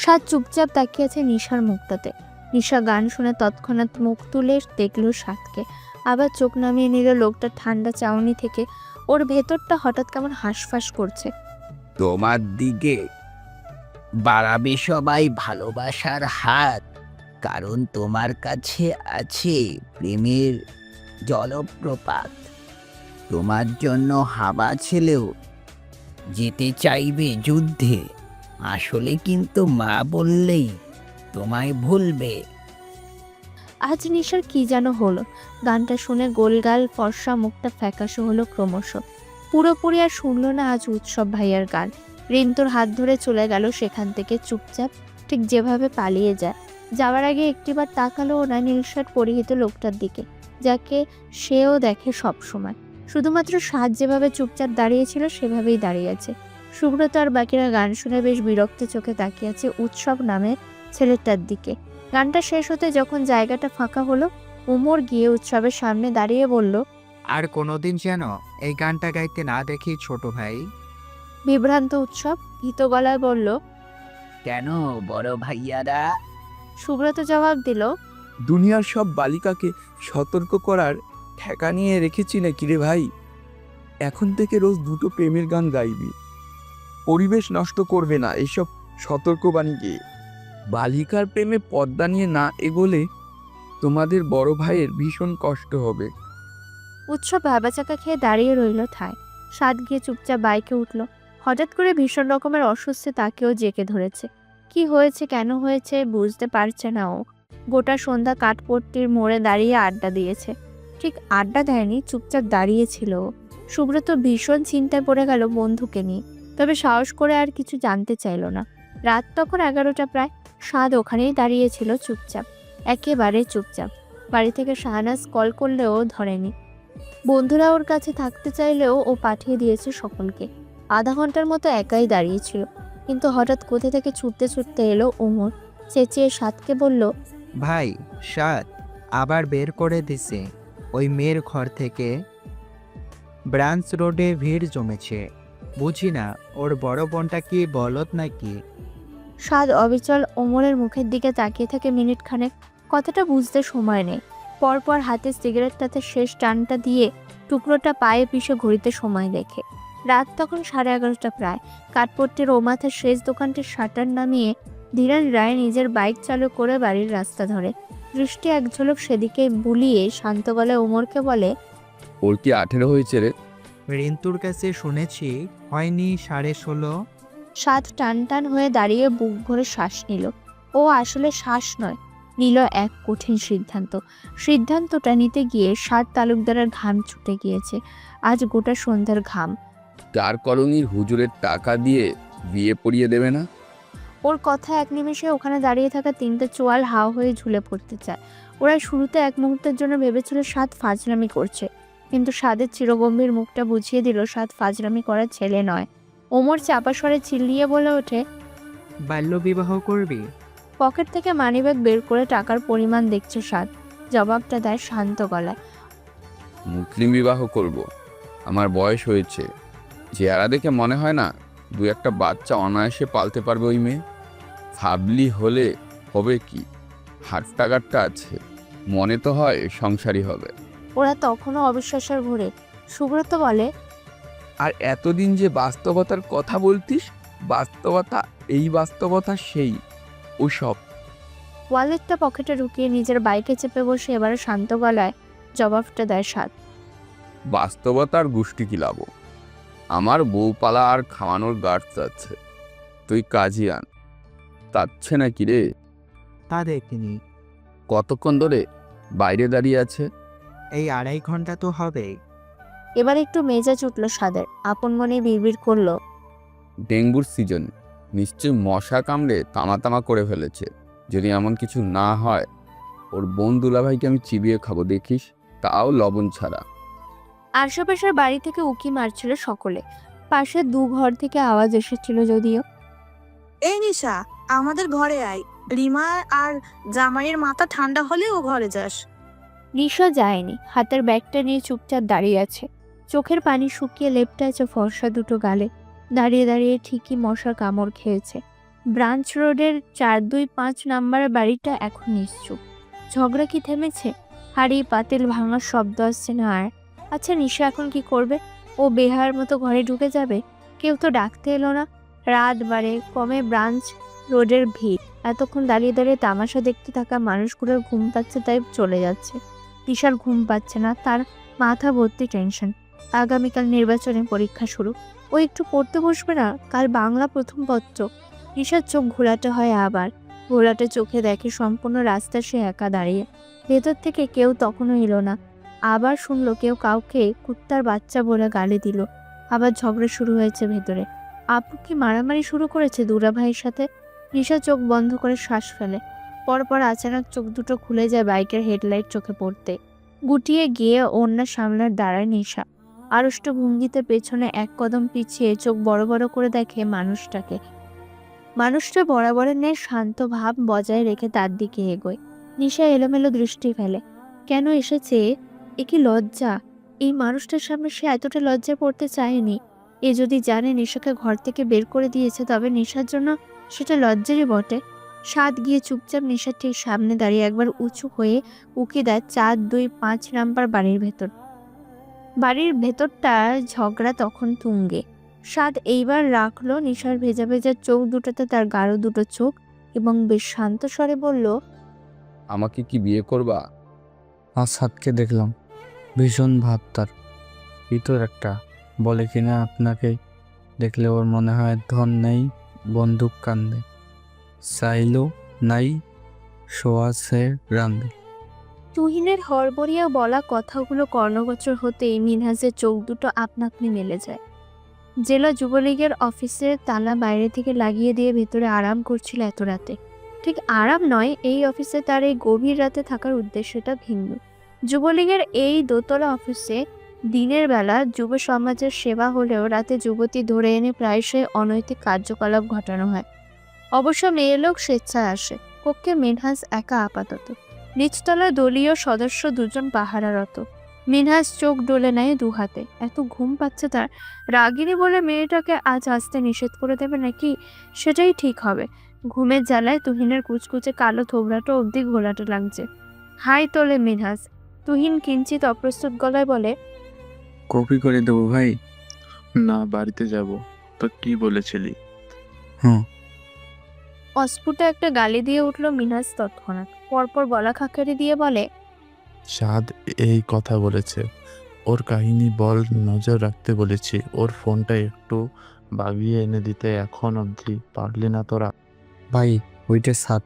সাদ চুপচাপ তাকিয়ে আছে নিশার মুখটাতে। নিশা গান শুনে তৎক্ষণাৎ মুখ তুলে দেখলো সাদকে, আবার চোখ নামিয়ে নিল লোকটা ঠান্ডা চাউনি থেকে। ওর ভেতরটা হঠাৎ কেমন হাঁসফাঁস করছে। তোমার দিকে বাড়াবে সবাই ভালোবাসার হাত, কারণ তোমার কাছে আছে প্রেমের জলপ্রপাত। তোমার জন্য হাওয়া ছেলেও যেতে চাইবে যুদ্ধে, আসলে কিন্তু মা বললেই তোমায় ভুলবে। আজ নিশার কি যেন হলো। গানটা শুনে গোলগাল ফর্সা মুখটা ফ্যাকাশে হলো ক্রমশ। পুরোপুরি আর শুনলো না আজ উৎসব ভাইয়ার গান। রিন্তুর হাত ধরে চলে গেল সেখান থেকে চুপচাপ, ঠিক যেভাবে পালিয়ে যায়। যাওয়ার আগে একটিবার তাকালো না নীলশার্ট পরিহিত লোকটার দিকে, যাকে সেও দেখে সব সময়। শুধুমাত্র সাজ যেভাবে চুপচাপ দাঁড়িয়েছিল সেভাবেই দাঁড়িয়ে আছে। সুব্রত আর বাকিরা গান শুনে বেশ বিরক্ত চোখে তাকিয়ে আছে উৎসব নামে ছেলেটার দিকে। গানটা শেষ হতে যখন জায়গাটা ফাঁকা হলো, উমর গিয়ে উৎসবের সামনে দাঁড়িয়ে বলল, আর কোনোদিন যেন এই গানটা গাইতে না দেখি ছোট ভাই। বিভ্রান্ত উৎসব ভীত গলায় বলল, কেন বড় ভাইয়ারা? সুব্রত জবাব দিল, দুনিয়ার সব বালিকাকে সতর্ক করার ঠেকা নিয়ে রেখেছি নাকি রে ভাই? এখন থেকে রোজ 2টো প্রেমের গান গাইবি। পরিবেশ নষ্ট করবে না এইসব সতর্কবাণী গিয়ে। বালিকার প্রেমে পর্দা নিয়ে না এগোলে তোমাদের বড় ভাইয়ের ভীষণ কষ্ট হবে। উৎসব ভাবাচাকা খেয়ে দাঁড়িয়ে রইল ঠায়। সাদ গিয়ে চুপচাপ বাইকে উঠল। হঠাৎ করে ভীষণ রকমের অস্বস্তি তাকেও জেঁকে ধরেছে। কি হয়েছে, কেন হয়েছে বুঝতে পারছে না ও। গোটা সন্ধ্যা কাঠপট্টির মোড়ে দাঁড়িয়ে আড্ডা দিয়েছে। ঠিক আড্ডা দেয়নি, চুপচাপ দাঁড়িয়েছিল ও। সুব্রত ভীষণ চিন্তায় পড়ে গেল বন্ধুকে নিয়ে, তবে সাহস করে আর কিছু জানতে চাইল না। রাত তখন 11টা প্রায়। সাদ ওখানেই দাঁড়িয়েছিল চুপচাপ, একেবারে চুপচাপ। বাড়ি থেকে শাহনাজ কল করলেও ধরেনি। বন্ধুরা ওর কাছে থাকতে চাইলেও ও পাঠিয়ে দিয়েছে সকলকে। আধা ঘন্টার মতো একাই দাঁড়িয়েছিল, কিন্তু হঠাৎ কোথা থেকে ছুটতে ছুটতে এলো ওমর। চেঁচিয়ে সাদকে বলল, ভাই সাদ আবার বের করে দিছে ওই মেয়ের ঘর থেকে। ব্রাঞ্চ রোডে ভিড় জমেছে, বুঝি না ওর বড় বোনটা কি বলদ নাকি। সাদ অবিচল ওমরের মুখের দিকে তাকিয়ে থাকে মিনিট খানেক। কথাটা বুঝতে সময় নেই। পরপর হাতে সিগারেটটাতে শেষ টানটা দিয়ে টুকরোটা পায়ে পিষে ঘড়িতে সময় দেখে। রাত তখন 11:30 প্রায়। কাঠপট্টির ও মাথার শেষ দোকানটির শাটার নামিয়ে ধীরান রায় নিজের বাইক চালু করে বাড়ির রাস্তা ধরে। দৃষ্টি এক ঝলক সেদিকে বুলিয়ে শান্ত গলায় ওমরকে বলে, ওর কি 18 হয়েছে রে? রিন্তুর কাছে শুনেছি হয়নি 16.5। সাদ টান টান হয়ে দাঁড়িয়ে বুক ভরে শ্বাস নিল। ও আসলে শ্বাস নয়, নিল এক কঠিন সিদ্ধান্ত। সিদ্ধান্তটা নিতে গিয়ে সাদ তালুকদারের ঘাম ছুটে গিয়েছে। আজ গোটা সন্ধ্যার ঘাম। তার কলোনির হুজুরের টাকা দিয়ে বিয়ে পড়িয়ে দেবে না? ওর কথা এক নিমেষে ওখানে দাঁড়িয়ে থাকা 3টে চোয়াল হাও হয়ে ঝুলে পড়তে চায়। ওরা শুরুতে এক মুহূর্তের জন্য ভেবেছিল সাদ ফাজলামি করছে, কিন্তু সাদের চিরগম্ভীর মুখটা বুঝিয়ে দিল সাদ ফাজলামি করার ছেলে নয়। ওমর চাপা স্বরে চিল্লিয়ে বলে ওঠে, বাল্যবিবাহ করবি? পকেট থেকে মানিব্যাগ বের করে টাকার পরিমাণ দেখছে সাদ। জবাবটা দেয় শান্ত গলায়, মুসলিম বিবাহ করব। আমার বয়স হয়েছে। চেহারা দেখে মনে হয় না 2-1টা বাচ্চা অনায়াসে পালতে পারবে ওই মেয়ে। ফাবলি হলে হবে কি, হাট টাকারটা আছে, মনে তো হয় সংসারী হবে। ওরা তখনও অবিশ্বাসের ঘুরে। সুব্রত বলে, আর এতদিন যে বাস্তবতার কথা বলতিস, বাস্তবতা এই বাস্তবতা সেই ওসব। ওয়ালেটটা পকেটে ঢুকিয়ে নিজের বাইকে চেপে বসে এবারে শান্ত গলায় জবাবটা দেয় সাদ। বাস্তবতার গোষ্ঠী কি লাভ? আমার বউ পালা আর খাওয়ানোর গার্ডস আছে, তুই কাজই আন। তাচ্ছে না কি রে? তা দেখিনি। কতক্ষণ ধরে বাইরে দাঁড়িয়ে আছে? এই 2.5 ঘন্টা তো হবে। এবার একটু মেজাজ উঠল সাদের। আপন মনে বিড়বিড় করলো, ডেঙ্গুর সিজন, নিশ্চয় মশা কামড়ে তামা তামা করে ফেলেছে। যদি এমন কিছু না হয়, ওর বোন দুলাভাইকে আমি চিবিয়ে খাবো দেখিস, তাও লবণ ছাড়া। আশেপাশের বাড়ি থেকে উকি মারছিল সকলে। পাশে 2 ঘর থেকে আওয়াজ এসেছিল যদিও। এই নিশা, আমাদের ঘরে আয়। রিমা আর জামাইয়ের মাথা ঠান্ডা হলে ও ঘরে যাস। নিশা যায়নি, হাতের ব্যাগটা নিয়ে চুপচাপ দাঁড়িয়ে আছে। চোখের পানি শুকিয়ে লেপটা আছে ফর্সা দুটো গালে। দাঁড়িয়ে দাঁড়িয়ে ঠিকই মশার কামড় খেয়েছে। ব্রাঞ্চ রোডের 425 নাম্বারের বাড়িটা এখন নিশ্চুপ। ঝগড়া কি থেমেছে? হাড়ি পাতিল ভাঙার শব্দ আসছে না আর। আচ্ছা, নিশা এখন কি করবে? ও বেহার মতো ঘরে ঢুকে যাবে? কেউ তো ডাকতে এলো না। রাত বাড়ে, কমে ব্রাঞ্চ রোডের ভিড়। এতক্ষণ দাঁড়িয়ে দাঁড়িয়ে তামাশা দেখতে থাকা মানুষগুলোর ঘুম পাচ্ছে, তাই চলে যাচ্ছে। নিশার ঘুম পাচ্ছে না, তার মাথা ভর্তি টেনশন। আগামীকাল নির্বাচনে পরীক্ষা শুরু। ও একটু পড়তে বসবে না? কাল বাংলা প্রথম পত্র। নিশার চোখ ঘোলাটে হয় আবার। ঘোলাটে চোখে দেখে সম্পূর্ণ রাস্তা সে একা দাঁড়িয়ে। ভেতর থেকে কেউ তখনও এলো না। আবার শুনলো কেউ কাউকে কুত্তার বাচ্চা বলে গালি দিল। আবার ঝগড়া শুরু হয়েছে ভেতরে। আপু কি মারামারি শুরু করেছে দুলা ভাইয়ের সাথে? নিশা চোখ বন্ধ করে শ্বাস ফেলে। পরপর আচানক চোখ দুটো খুলে যায় বাইকের হেডলাইট চোখে পড়তে। গুটিয়ে গিয়ে ওড়না সামলার দাঁড়ায় নিশা। আড়ষ্ট ভঙ্গিতে পেছনে এক কদম পিছিয়ে চোখ বড় বড় করে দেখে মানুষটাকে। মানুষটা বরাবরের ন্যায় শান্ত ভাব বজায় রেখে তার দিকে এগোয়। নিশা এলোমেলো দৃষ্টি ফেলে। কেন এসেছে? এ কি লজ্জা! এই মানুষটার সামনে সে এতটা লজ্জায় পড়তে চায়নি। এ যদি জানে নিশাকে ঘর থেকে বের করে দিয়েছে, তবে নিশার জন্য সেটা লজ্জারই বটে। সাদ গিয়ে চুপচাপ নিশার ঠিক সামনে দাঁড়িয়ে একবার উঁচু হয়ে উকি দেয় 425 নাম্বার বাড়ির ভেতর। বাড়ির ভেতরটা ঝগড়া তখন তুঙ্গে। সাদ এইবার রাখলো নিশার ভেজা ভেজা চোখ দুটোতে তার গাঢ় দুটো চোখ এবং বেশ শান্ত স্বরে বলল, আমাকে কি বিয়ে করবা? আজ সাতকে দেখলাম, ভীষণ ভাব তার, ভিতর একটা বলে কিনা আপনাকে দেখলে ওর মনে হয় ধন নেই, বন্দুক কান্দে, চাইলো নাই, শোয়া সে রান্দে। তুহিনের হড়বড়িয়ে বলা কথাগুলো কর্ণগোচর হতেই মিনহাজের চোখ দুটো আপনা আপনি মেলে যায়। জেলা যুবলীগের অফিসের তালা বাইরে থেকে লাগিয়ে দিয়ে ভেতরে আরাম করছিল এত রাতে। ঠিক আরাম নয়, এই অফিসে তার এই গভীর রাতে থাকার উদ্দেশ্যটা ভিন্ন। যুবলীগের এই দোতলা অফিসে দিনের বেলা যুব সমাজের সেবা হলেও রাতে যুবতী ধরে এনে প্রায়শই অনৈতিক কার্যকলাপ ঘটানো হয়। অবশ্য মেয়ে লোক স্বেচ্ছায় আসে। কক্ষে মিনহাজ একা আপাতত। নিচতলায় দলীয় সদস্য দুজন পাহারারত। মিনহাজ চোখ ডলে নেয় দু হাতে। এত ঘুম পাচ্ছে তার। রাগিনী বলে মেয়েটাকে আজ আসতে নিষেধ করে দেবে নাকি, সেটাই ঠিক হবে। ঘুমের জ্বালায় তুহিনের কুচকুচে কালো থোবড়াটা অবধি ঘোলাটে লাগছে। হাই তোলে মিনহাজ। তুহিন কিঞ্চিত অপ্রস্তুত গলায় বলে, কপি করে দেবো ভাই? না, বাড়িতে যাব। তো কি বলেছিলি? হুম। অস্ফুট একটা গালি দিয়ে উঠল মিনহাজ তৎক্ষণাৎ। পরপর গলা খাকারি দিয়ে বলে, সাদ এই কথা বলেছে। ওর কাহিনী বল, নজর রাখতে বলেছি। ওর ফোনটা একটু বাগিয়ে এনে দিতে এখন অবধি পারলি না তোরা? ভাই ওইটা সাত,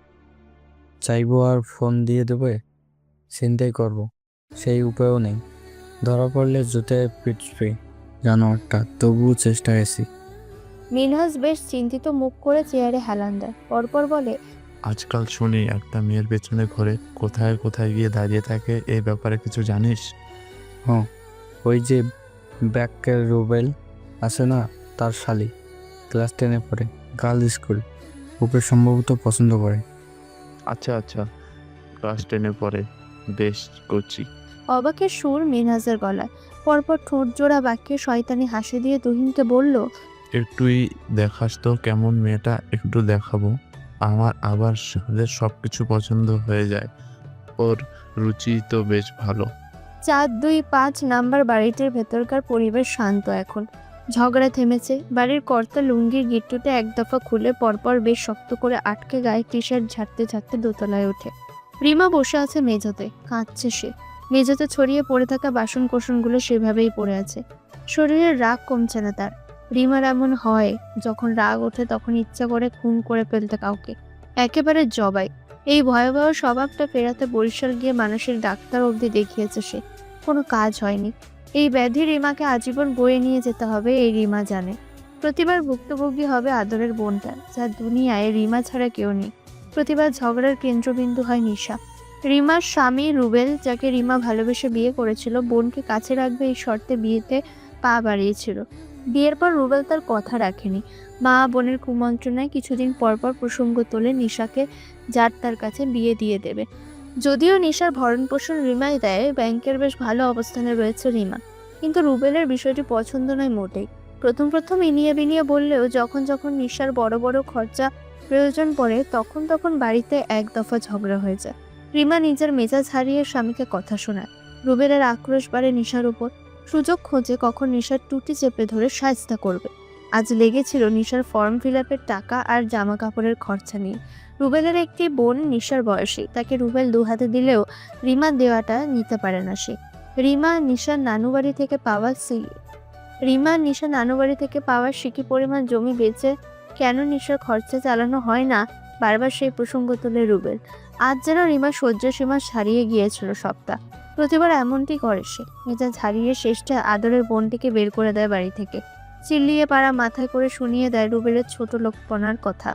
চাইবো আর ফোন দিয়ে দেবে, চিন্তাই করব, সেই উপায়ও নেই। ধরা পড়লে জুতে পিটবে জানোয়ারটা, তবুও চেষ্টা এসি। মিনহাজ বেশ চিন্তিত মুখ করে চেয়ারে হেলান দেয়। পরপর বলে, আজকাল শুনি একটা মেয়ের পেছনে ঘরে কোথায় কোথায় গিয়ে দাঁড়িয়ে থাকে। এই ব্যাপারে কিছু জানিস? হ্যাঁ, ওই যে ব্যাকের রুবেল আছে না, তার শালি, ক্লাস 10-এ পড়ে, গার্ল স্কুল, ওকে সম্ভবত পছন্দ করে। আচ্ছা আচ্ছা, ক্লাস 10-এ পড়ে, বেশ করছি। অবাকের সুর মিনহাজের গলায়। পরপর ঠোঁট জোড়া বাক্যে শয়তানি হাসি দিয়ে তুহিনকে বলল, একটুই দেখাস তো কেমন মেয়েটা, একটু দেখাবো। আমার আবার সাদের সব কিছু পছন্দ হয়ে যায়। ওর রুচি তো বেশ ভালো। 4-2-5 নাম্বার বাড়িটির ভেতরকার পরিবেশ শান্ত এখন। ঝগড়া থেমেছে। বাড়ির কর্তা লুঙ্গির গিট্টুতে এক দফা খুলে পরপর বেশ শক্ত করে আটকে গায়ে টি শার্ট ঝাড়তে ঝাড়তে দোতলায় ওঠে। রিমা বসে আছে মেঝোতে, কাঁদছে সে। মেঝোতে ছড়িয়ে পড়ে থাকা বাসন কোসনগুলো সেভাবেই পড়ে আছে। শরীরের রাগ কমছে না তার। রিমার এমন হয়, যখন রাগ ওঠে তখন ইচ্ছা করে খুন করে ফেলতে কাউকে, একেবারে জবাই। এই ভয়াবহ স্বভাবটা ফেরাতে বরিশাল গিয়ে মানসিক ডাক্তার অবধি দেখিয়েছে সে, কোনো কাজ হয়নি। এই ব্যাধি রিমাকে আজীবন বয়ে নিয়ে যেতে হবে, এই রিমা জানে। প্রতিবার ভুক্তভোগী হবে আদরের বোনটা, যার দুনিয়ায় রিমা ছাড়া কেউ নেই। প্রতিবার ঝগড়ার কেন্দ্রবিন্দু হয় নিশা। রিমার স্বামী রুবেল, যাকে রিমা ভালোবেসে বিয়ে করেছিল, বোনকে কাছে রাখবে এই শর্তে বিয়েতে পা বাড়িয়েছিল। বিয়ের পর রুবেল তার কথা রাখেনি। মা বোনের কুমন্ত্রণায় কিছুদিন পরপর প্রসঙ্গ তোলে নিশাকে, যার তার কাছে বিয়ে দিয়ে দেবে। যদিও নিশার ভরণ পোষণ রিমাই দেয়, ব্যাংকের বেশ ভালো অবস্থানে রয়েছে রিমা, কিন্তু রুবেলের বিষয়টি পছন্দ নয় মোটেই। প্রথম প্রথম ইনিয়ে বিনিয়ে বললেও যখন যখন নিশার বড় বড় খরচা প্রয়োজন পড়ে তখন তখন বাড়িতে এক দফা ঝগড়া হয়ে যায়। রিমা নিজের মেজাজ হারিয়ে স্বামীকে কথা শোনায়। রুবেলের আক্রোশ বাড়ে নিশার উপর। সুযোগ খোঁজে কখন নিশার টুটি চেপে ধরে শায়েস্তা করবে। আজ লেগেছিল নিশার ফর্ম ফিল আপের টাকা আর জামা কাপড়ের খরচা নিয়ে। রুবেলের একটি বোন নিশার বয়সী, তাকে রুবেল দু হাতে দিলেও রিমা দেওয়াটা নিতে পারে না সে। রিমা নিশার নানুবাড়ি থেকে পাওয়া সিকি পরিমাণ জমি বেচে কেন নিশার খরচা চালানো হয় না, বারবার সেই প্রসঙ্গ তোলে রুবেল। আজ যেন রিমা সহ্যসীমা ছাড়িয়ে গিয়েছিল সবটা। প্রতিবার এমনটি করে সে, মেজাজ হারিয়ে শেষটা আদরের বোনটিকে বের করে দেয় বাড়ি থেকে। চিল্লিয়ে পাড়া মাথায় করে শুনিয়ে দেয় রুবেলের ছোট লোকপনার কথা।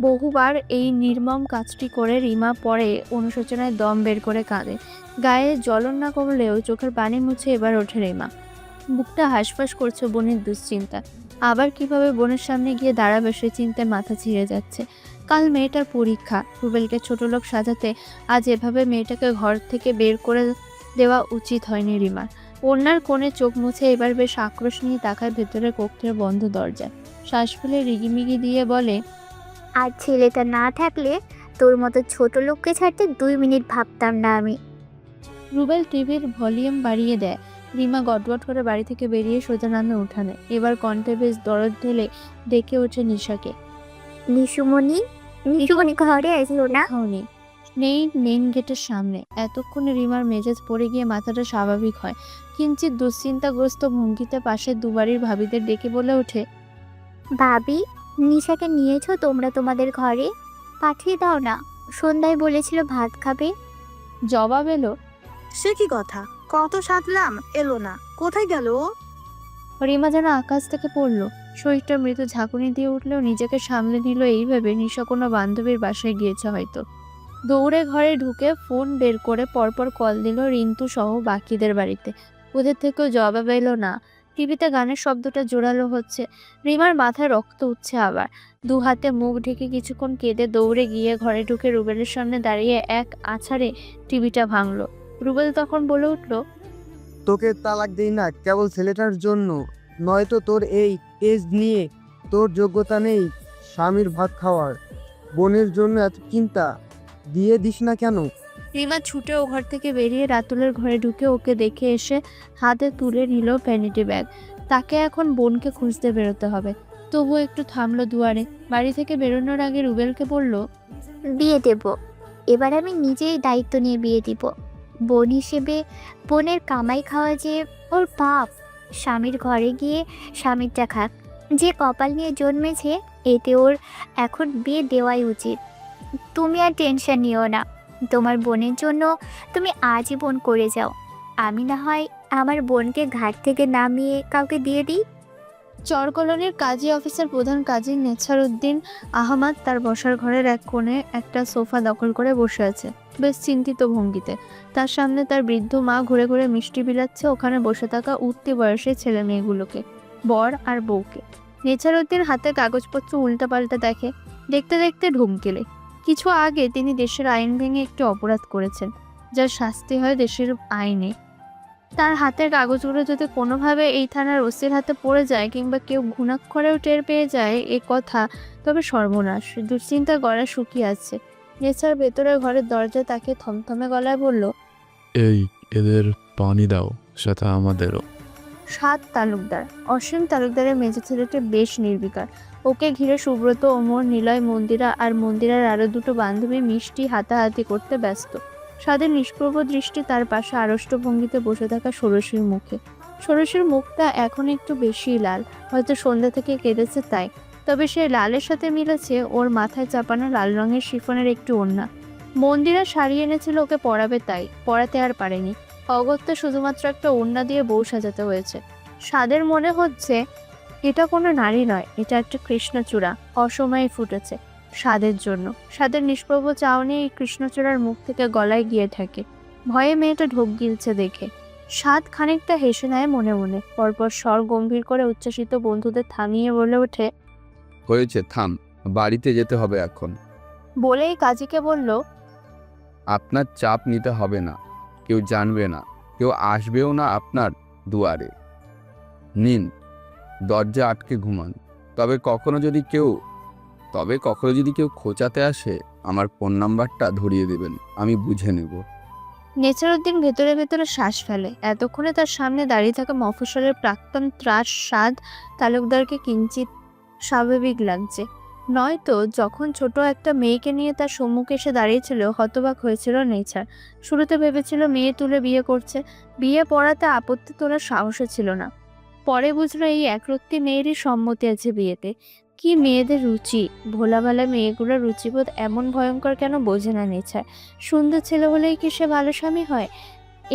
বহুবার এই নির্মম কাজটি করে রিমা পরে অনুশোচনায় দম বের করে কাঁদে। গায়ে জ্বলন না কমলেও চোখের পানি মুছে এবার ওঠে রিমা। বুকটা হাঁসফাঁস করছে বোনের দুশ্চিন্তা। আবার কিভাবে বোনের সামনে গিয়ে দাঁড়াবে সে চিন্তায় মাথা ছিঁড়ে যাচ্ছে। কাল মেয়েটার পরীক্ষা। রুবেলকে ছোট লোক সাজাতে আজ এভাবে মেয়েটাকে ঘর থেকে বের করে দেওয়া উচিত হয়নি রিমার। ওনার কোণে চোখ মুছে এবার বেশ আক্রোশ নিয়ে তাকায় ভেতরের কক্ষের বন্ধ দরজায়। শ্বাস ফেলে রিগিমিগি দিয়ে বলে, আর ছেলেটা না থাকলে তোর মতো ছোট লোককে ছাড়তে 2 মিনিট ভাবতাম না আমি। রুবেল টিভির ভলিউম বাড়িয়ে দেয়। রিমা গটগট করে বাড়ি থেকে বেরিয়ে সোজা নামে উঠানে। এবার কণ্ঠে বেশ দরদ ঢেলে ডেকে ওঠে নিশাকে। নিশুমণি, নিশুমনি ঘরে আসলো না? খাওনি নেই মেন গেটের সামনে। এতক্ষণে রিমার মেজাজ পড়ে গিয়ে মাথাটা স্বাভাবিক হয়। কিঞ্চিত দুশ্চিন্তাগ্রস্ত ভঙ্গিতে পাশে দুবারই ভাবিদের ডেকে বলে ওঠে, ভাবি, নিশাকে নিয়েছো তোমরা তোমাদের ঘরে? পাঠিয়ে দাও না, সন্ধ্যায় বলেছিল ভাত খাবে। জবাব এলো, সে কি কথা, কত সাধলাম এলো না, কোথায় গেল ও? রিমা যেন আকাশ থেকে পড়লো। শরীরটা মৃদু ঝাঁকুনি দিয়ে উঠলেও নিজেকে সামলে নিল এই ভেবে নিশা কোনো বান্ধবীর বাসায় গিয়েছে হয়তো। দৌড়ে ঘরে ঢুকে ফোন বের করে পরপর কল দিল রিন্তু সহ বাকিদের বাড়িতে। ওদের থেকেও জবাব এলো না। টিভিতে গানের শব্দটা জোরালো হচ্ছে। রিমার মাথায় রক্ত উঠছে আবার। দু হাতে মুখ ঢেকে কিছুক্ষণ কেঁদে দৌড়ে গিয়ে ঘরে ঢুকে রুবেলের সামনে দাঁড়িয়ে এক আছাড়ে টিভিটা ভাঙলো। রুবেল তখন বলে উঠল, তোকে তালাক দেই না কেবল ছেলেটার জন্য, নয়তো তোর এই এজ নিয়ে তোর যোগ্যতা নেই স্বামীর ভাত খাওয়ার। বোনের জন্য এত চিন্তা, দিয়ে দিস না কেন? রিমা ছুটে ও ঘর থেকে বেরিয়ে রাতুলের ঘরে ঢুকে ওকে দেখে এসে হাতে তুলে নিল ভ্যানিটি ব্যাগ। তাকে এখন বোনকে খুঁজতে বেরোতে হবে। তবু একটু থামলো দুয়ারে। বাড়ি থেকে বেরোনোর আগে রুবেলকে বলল, বিয়ে দেব, এবার আমি নিজেই দায়িত্ব নিয়ে বিয়ে দিব। বোন হিসেবে বোনের কামাই খাওয়া যে ওর পাপ। স্বামীর ঘরে গিয়ে স্বামীরটা খাক। যে কপাল নিয়ে জন্মেছে এতে ওর এখন বিয়ে দেওয়াই উচিত। তুমি আর টেনশন নিও না, তোমার বোনের জন্য তুমি আজীবন করে যাও। আমি না হয় আমার বোনকে ঘাট থেকে নামিয়ে কাউকে দিয়ে দিই। চর কাজী অফিসের প্রধান কাজী নেছারউদ্দিন আহমদ তার বসার ঘরের এক কোণে একটা সোফা দখল করে বসে আছে, বেশ চিন্তিত ভঙ্গিতে। তার সামনে তার বৃদ্ধ মা ঘুরে ঘুরে মিষ্টি বিলাচ্ছে ওখানে বসে থাকা উঠতি বয়সের ছেলে মেয়েগুলোকে, বর আর বউকে। নেছারউদ্দিন হাতে কাগজপত্র উল্টাপাল্টা দেখে। দেখতে দেখতে ঢুক গেলে। কিছু আগে তিনি দেশের আইন ভেঙে একটি অপরাধ করেছেন, যার শাস্তি হয় দেশের আইনে। তার হাতের কাগজগুলো যদি কোনোভাবে এই থানার ওসির হাতে পড়ে যায় কিংবা কেউ ঘুণাক্ষরেও টের পেয়ে যায় এ কথা, তবে সর্বনাশ। দুশ্চিন্তার গলা শুকিয়ে আছে। নেছার ভেতরের ঘরের দরজায় তাকে থমথমে গলায় বলল, এই এদের পানি দাও, সাথে আমাদেরও। সাত তালুকদার। অসীম তালুকদারের মেজো ছেলেটি বেশ নির্বিকার। ওকে ঘিরে সুব্রত, ওমর, নিলয়, মন্দিরা আর মন্দিরার আরো দুটো বান্ধবী মিষ্টি হাতাহাতি করতে ব্যস্ত। সাদের নিষ্প্রভ দৃষ্টি তার পাশে আড়ষ্ট ভঙ্গিতে বসে থাকা ষোড়শীর মুখে। ষোড়শীর মুখটা এখন একটু বেশি লাল, হয়তো সন্ধ্যা থেকে কেঁদেছে তাই। তবে সেই লালের সাথে মিলেছে ওর মাথায় চাপানো লাল রঙের শিফনের একটু ওড়না। মন্দিরা শাড়ি এনেছিল ওকে পরাবে তাই, পরাতে আর পারেনি। অগত্যা শুধুমাত্র একটা ওড়না দিয়ে বউ সাজাতে হয়েছে। সাদের মনে হচ্ছে এটা কোনো নারী নয়, এটা একটা কৃষ্ণচূড়া অসময়ে ফুটেছে সাদের জন্য। সাদের নিষ্প্রভ চাউনি এই কৃষ্ণচূড়ার মুখ থেকে গলায় গিয়ে থাকে। ভয়ে মেয়েটা ঢোক গিলছে দেখে। সাদ খানিকটা হেসে নেয় মনে মনে, পরপর স্বর গম্ভীর করে উচ্ছ্বাসিত বন্ধুদের থামিয়ে বলে ওঠে, হয়েছে, থাম, বাড়িতে যেতে হবে এখন। বলেই কাজীকে বলল, আপনার চাপ নিতে হবে না, কেউ জানবে না, কেউ আসবেও না আপনার দুয়ারে। নিন, দরজা আটকে ঘুমান। তবে কখনো যদি কেউ খোঁচাতে আসে, আমার ফোন নাম্বারটা ধরিয়ে দেবেন, আমি বুঝে নেব। নেছারউদ্দিন ভেতরে ভেতরে শ্বাস ফেলে। এতক্ষণে তার সামনে দাঁড়িয়ে থাকা মফস্বলের প্রাক্তন ত্রাস সাদ তালুকদারকে কিঞ্চিত স্বাভাবিক লাগছে। নয়তো যখন ছোট একটা মেয়েকে নিয়ে তার সম্মুখে এসে দাঁড়িয়েছিল হতবাক হয়েছিল নেছার। শুরুতে ভেবেছিল মেয়ে তুলে বিয়ে করছে, বিয়ে পড়াতে আপত্তি তোলার সাহসে ছিল না। পরে বুঝলো এই একরত্তি মেয়েরই সম্মতি আছে বিয়েতে। কি মেয়েদের রুচি! ভোলাভালা মেয়েগুলোর রুচিবোধ এমন ভয়ঙ্কর কেন বোঝে না নেছার। সুন্দর ছেলে হলেই কি সে ভালো স্বামী হয়?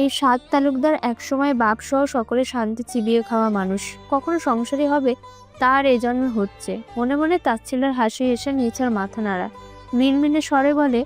এই সাত তালুকদার একসময় বাপ সহ সকলে শান্তি চিবিয়ে খাওয়া মানুষ, কখনো সংসারী হবে তার এ জন্মে হচ্ছে। মনে মনে তাচ্ছিল্যের হাসি এসে নেছার মাথা নাড়া। মিনমিনে স্বরে বলে,